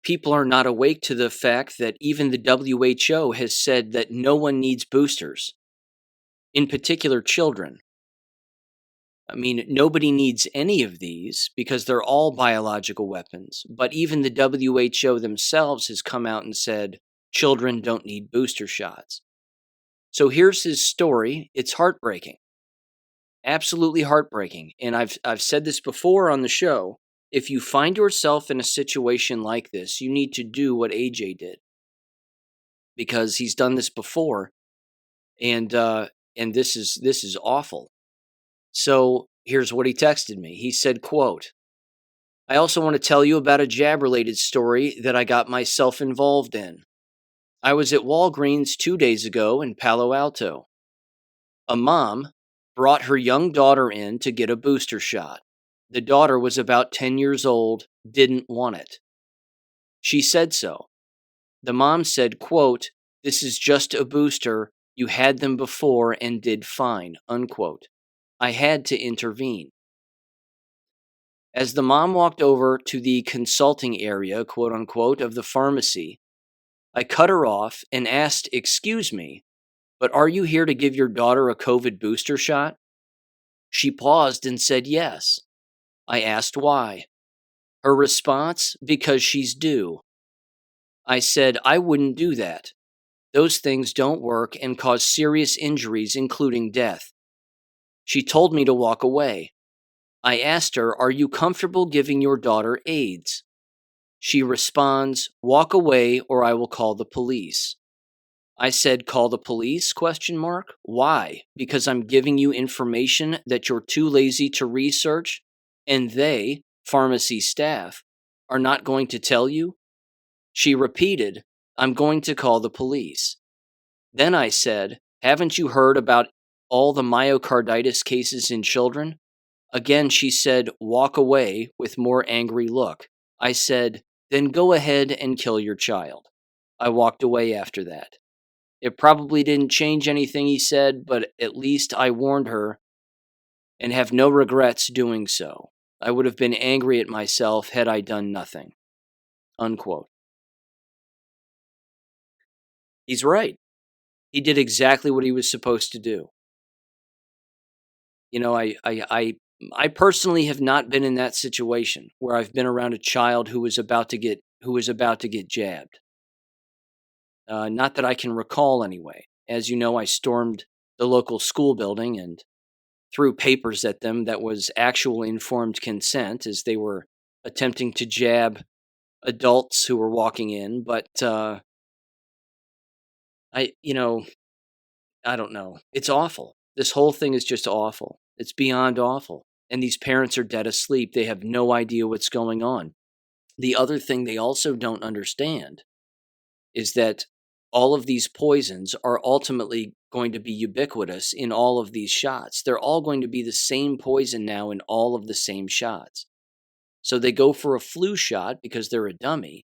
people are not awake to the fact that even the WHO has said that no one needs boosters, in particular children. I mean, nobody needs any of these because they're all biological weapons. But even the WHO themselves has come out and said children don't need booster shots. So here's his story. It's heartbreaking. Absolutely heartbreaking. And I've said this before on the show. If you find yourself in a situation like this, you need to do what AJ did, because he's done this before, and this is awful. So here's what he texted me. He said, quote, I also want to tell you about a jab-related story that I got myself involved in. I was at Walgreens 2 days ago in Palo Alto. A mom brought her young daughter in to get a booster shot. The daughter was about 10 years old, didn't want it. She said so. The mom said, quote, this is just a booster. You had them before and did fine, unquote. I had to intervene. As the mom walked over to the consulting area, quote unquote, of the pharmacy, I cut her off and asked, excuse me, but are you here to give your daughter a COVID booster shot? She paused and said yes. I asked why. Her response, because she's due. I said, I wouldn't do that. Those things don't work and cause serious injuries, including death. She told me to walk away. I asked her, are you comfortable giving your daughter AIDS? She responds, walk away or I will call the police. I said, call the police? ? Why? Because I'm giving you information that you're too lazy to research, and they, pharmacy staff, are not going to tell you? She repeated, I'm going to call the police. Then I said, haven't you heard about all the myocarditis cases in children? Again, she said, walk away, with more angry look. I said, then go ahead and kill your child. I walked away after that. It probably didn't change anything he said, but at least I warned her and have no regrets doing so. I would have been angry at myself had I done nothing." Unquote. He's right. He did exactly what he was supposed to do. You know, I personally have not been in that situation where I've been around a child who was about to get jabbed. Not that I can recall, anyway. As you know, I stormed the local school building and threw papers at them that was actual informed consent as they were attempting to jab adults who were walking in. But I, you know, I don't know. It's awful. This whole thing is just awful. It's beyond awful. And these parents are dead asleep. They have no idea what's going on. The other thing they also don't understand is that all of these poisons are ultimately going to be ubiquitous in all of these shots. They're all going to be the same poison now in all of the same shots. So they go for a flu shot because they're a dummy,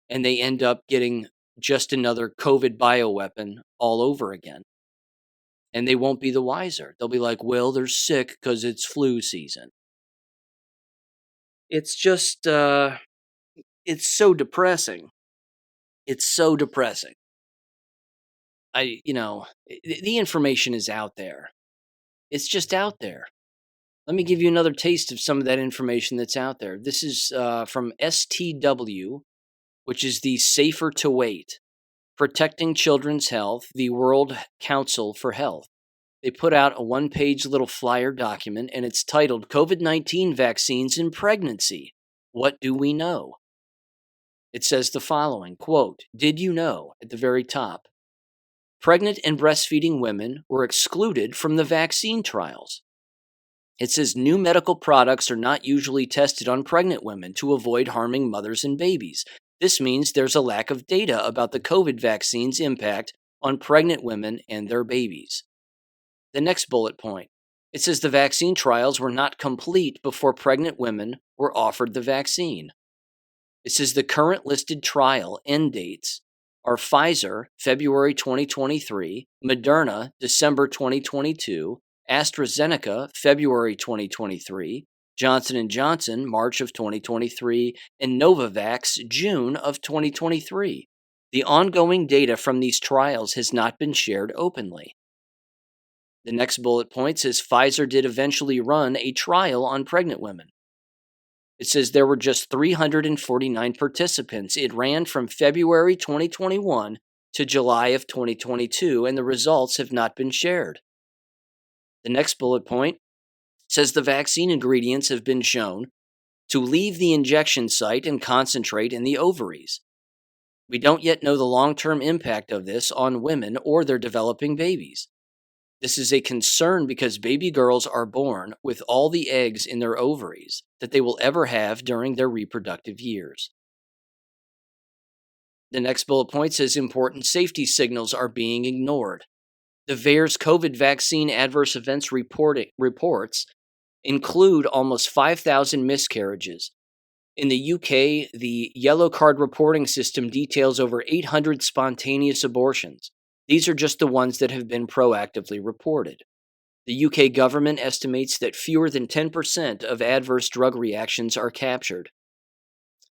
and they end up getting just another COVID bioweapon all over again. And they won't be the wiser. They'll be like, well, they're sick because it's flu season. It's just, it's so depressing. It's so depressing. The information is out there. It's just out there. Let me give you another taste of some of that information that's out there. This is from STW, which is the Safer to Wait, Protecting Children's Health, the World Council for Health. They put out a one-page little flyer document, and it's titled COVID-19 Vaccines in Pregnancy. What do we know? It says the following, quote, "Did you know," at the very top, "pregnant and breastfeeding women were excluded from the vaccine trials." It says new medical products are not usually tested on pregnant women to avoid harming mothers and babies. This means there's a lack of data about the COVID vaccine's impact on pregnant women and their babies. The next bullet point, it says the vaccine trials were not complete before pregnant women were offered the vaccine. It says the current listed trial end dates are Pfizer, February 2023, Moderna, December 2022, AstraZeneca, February 2023, Johnson & Johnson, March of 2023, and Novavax, June of 2023. The ongoing data from these trials has not been shared openly. The next bullet point says Pfizer did eventually run a trial on pregnant women. It says there were just 349 participants. It ran from February 2021 to July of 2022, and the results have not been shared. The next bullet point says the vaccine ingredients have been shown to leave the injection site and concentrate in the ovaries. We don't yet know the long-term impact of this on women or their developing babies. This is a concern because baby girls are born with all the eggs in their ovaries that they will ever have during their reproductive years. The next bullet point says important safety signals are being ignored. The VAERS COVID vaccine adverse events reports include almost 5,000 miscarriages. In the UK, the yellow card reporting system details over 800 spontaneous abortions. These are just the ones that have been proactively reported. The UK government estimates that fewer than 10% of adverse drug reactions are captured.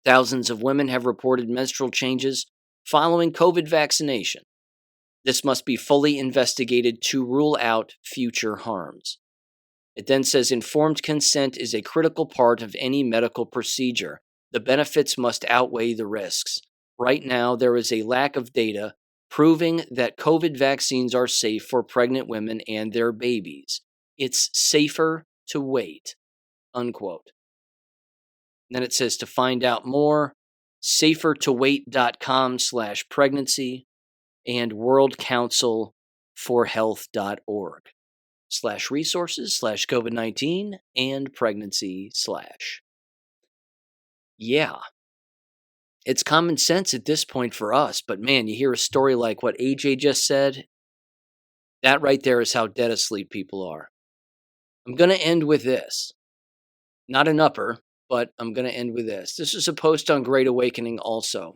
Thousands of women have reported menstrual changes following COVID vaccination. This must be fully investigated to rule out future harms. It then says informed consent is a critical part of any medical procedure. The benefits must outweigh the risks. Right now, there is a lack of data proving that COVID vaccines are safe for pregnant women and their babies. It's safer to wait, unquote. And then it says to find out more, safertowait.com/pregnancy and worldcouncilforhealth.org/resources/COVID-19 and pregnancy/. Yeah. It's common sense at this point for us, but man, you hear a story like what AJ just said, that right there is how dead asleep people are. I'm going to end with this. Not an upper, but I'm going to end with this. This is a post on Great Awakening also.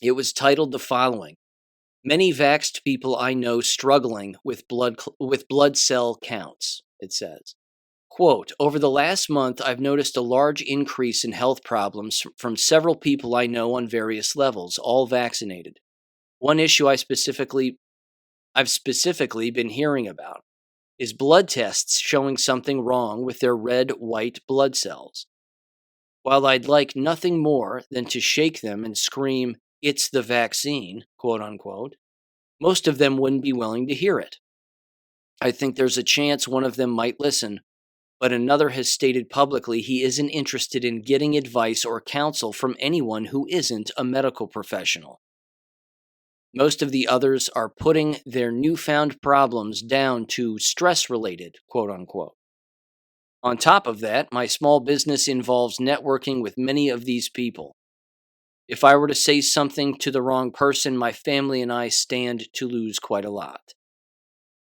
It was titled the following: Many vaxxed people I know struggling with blood cell counts, it says. Quote, over the last month, I've noticed a large increase in health problems from several people I know on various levels, all vaccinated. One issue I've specifically been hearing about is blood tests showing something wrong with their red-white blood cells. While I'd like nothing more than to shake them and scream, it's the vaccine, quote unquote, most of them wouldn't be willing to hear it. I think there's a chance one of them might listen, but another has stated publicly he isn't interested in getting advice or counsel from anyone who isn't a medical professional. Most of the others are putting their newfound problems down to stress-related, quote unquote. On top of that, my small business involves networking with many of these people. If I were to say something to the wrong person, my family and I stand to lose quite a lot.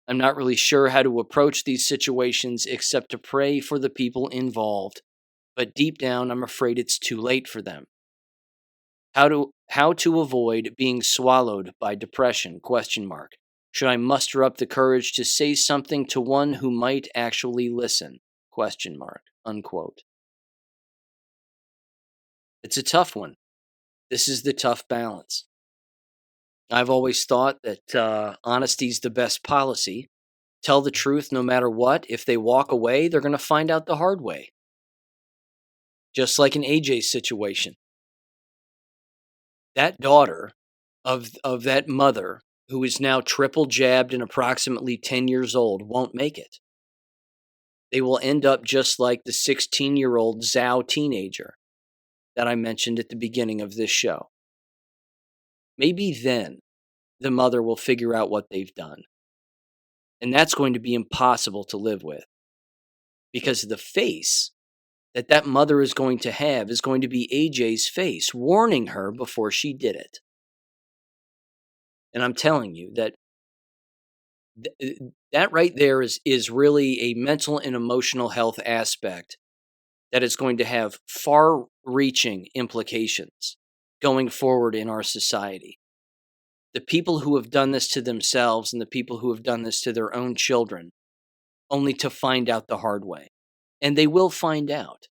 I'm not really sure how to approach these situations except to pray for the people involved, but deep down I'm afraid it's too late for them. How to avoid being swallowed by depression? ? Should I muster up the courage to say something to one who might actually listen? ? Unquote. It's a tough one. This is the tough balance. I've always thought that honesty's the best policy. Tell the truth no matter what. If they walk away, they're going to find out the hard way. Just like in AJ's situation. That daughter of that mother, who is now triple jabbed and approximately 10 years old, won't make it. They will end up just like the 16-year-old Zhao teenager that I mentioned at the beginning of this show. Maybe then the mother will figure out what they've done. And that's going to be impossible to live with. Because the face that mother is going to have is going to be AJ's face, warning her before she did it. And I'm telling you that that right there is really a mental and emotional health aspect that is going to have far-reaching implications going forward in our society. The people who have done this to themselves and the people who have done this to their own children, only to find out the hard way. And they will find out.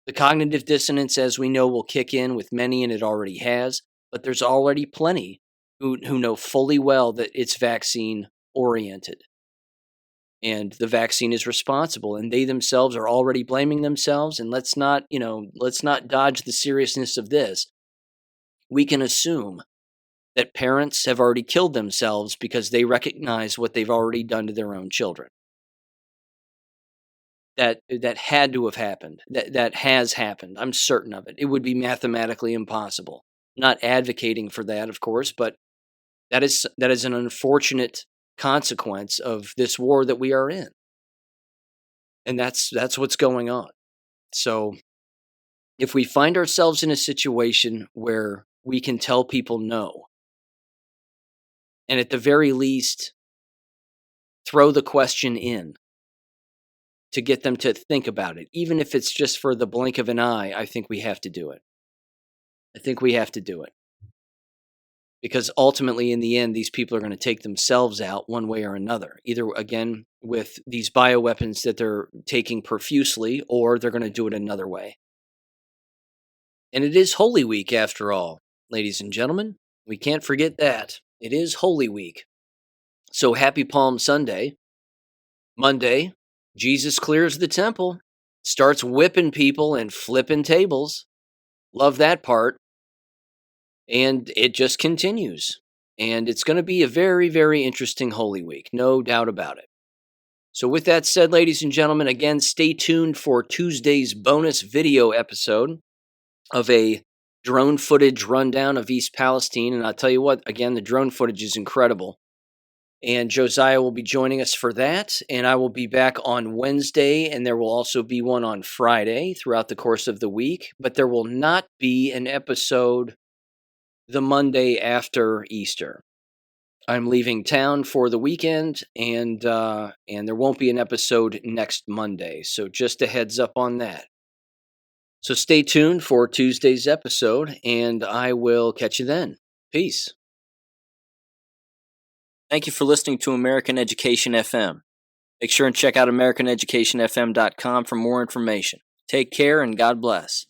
The cognitive dissonance, as we know, will kick in with many, and it already has, but there's already plenty who know fully well that it's vaccine-oriented. And the vaccine is responsible, and they themselves are already blaming themselves, and let's not dodge the seriousness of this. We can assume that parents have already killed themselves because they recognize what they've already done to their own children. That had to have happened. That has happened. I'm certain of it. It would be mathematically impossible. Not advocating for that, of course, but that is an unfortunate consequence of this war that we are in. And that's what's going on. So if we find ourselves in a situation where we can tell people no, and at the very least, throw the question in to get them to think about it, even if it's just for the blink of an eye, I think we have to do it. I think we have to do it. Because ultimately, in the end, these people are going to take themselves out one way or another. Either, again, with these bioweapons that they're taking profusely, or they're going to do it another way. And it is Holy Week, after all, ladies and gentlemen. We can't forget that. It is Holy Week. So happy Palm Sunday. Monday, Jesus clears the temple, starts whipping people and flipping tables. Love that part. And it just continues. And it's going to be a very, very interesting Holy Week. No doubt about it. So with that said, ladies and gentlemen, again, stay tuned for Tuesday's bonus video episode of a drone footage rundown of East Palestine. And I'll tell you what, again, the drone footage is incredible. And Josiah will be joining us for that. And I will be back on Wednesday, and there will also be one on Friday throughout the course of the week. But there will not be an episode the Monday after Easter. I'm leaving town for the weekend, and there won't be an episode next Monday. So just a heads up on that. So stay tuned for Tuesday's episode, and I will catch you then. Peace. Thank you for listening to American Education FM. Make sure and check out AmericanEducationFM.com for more information. Take care and God bless.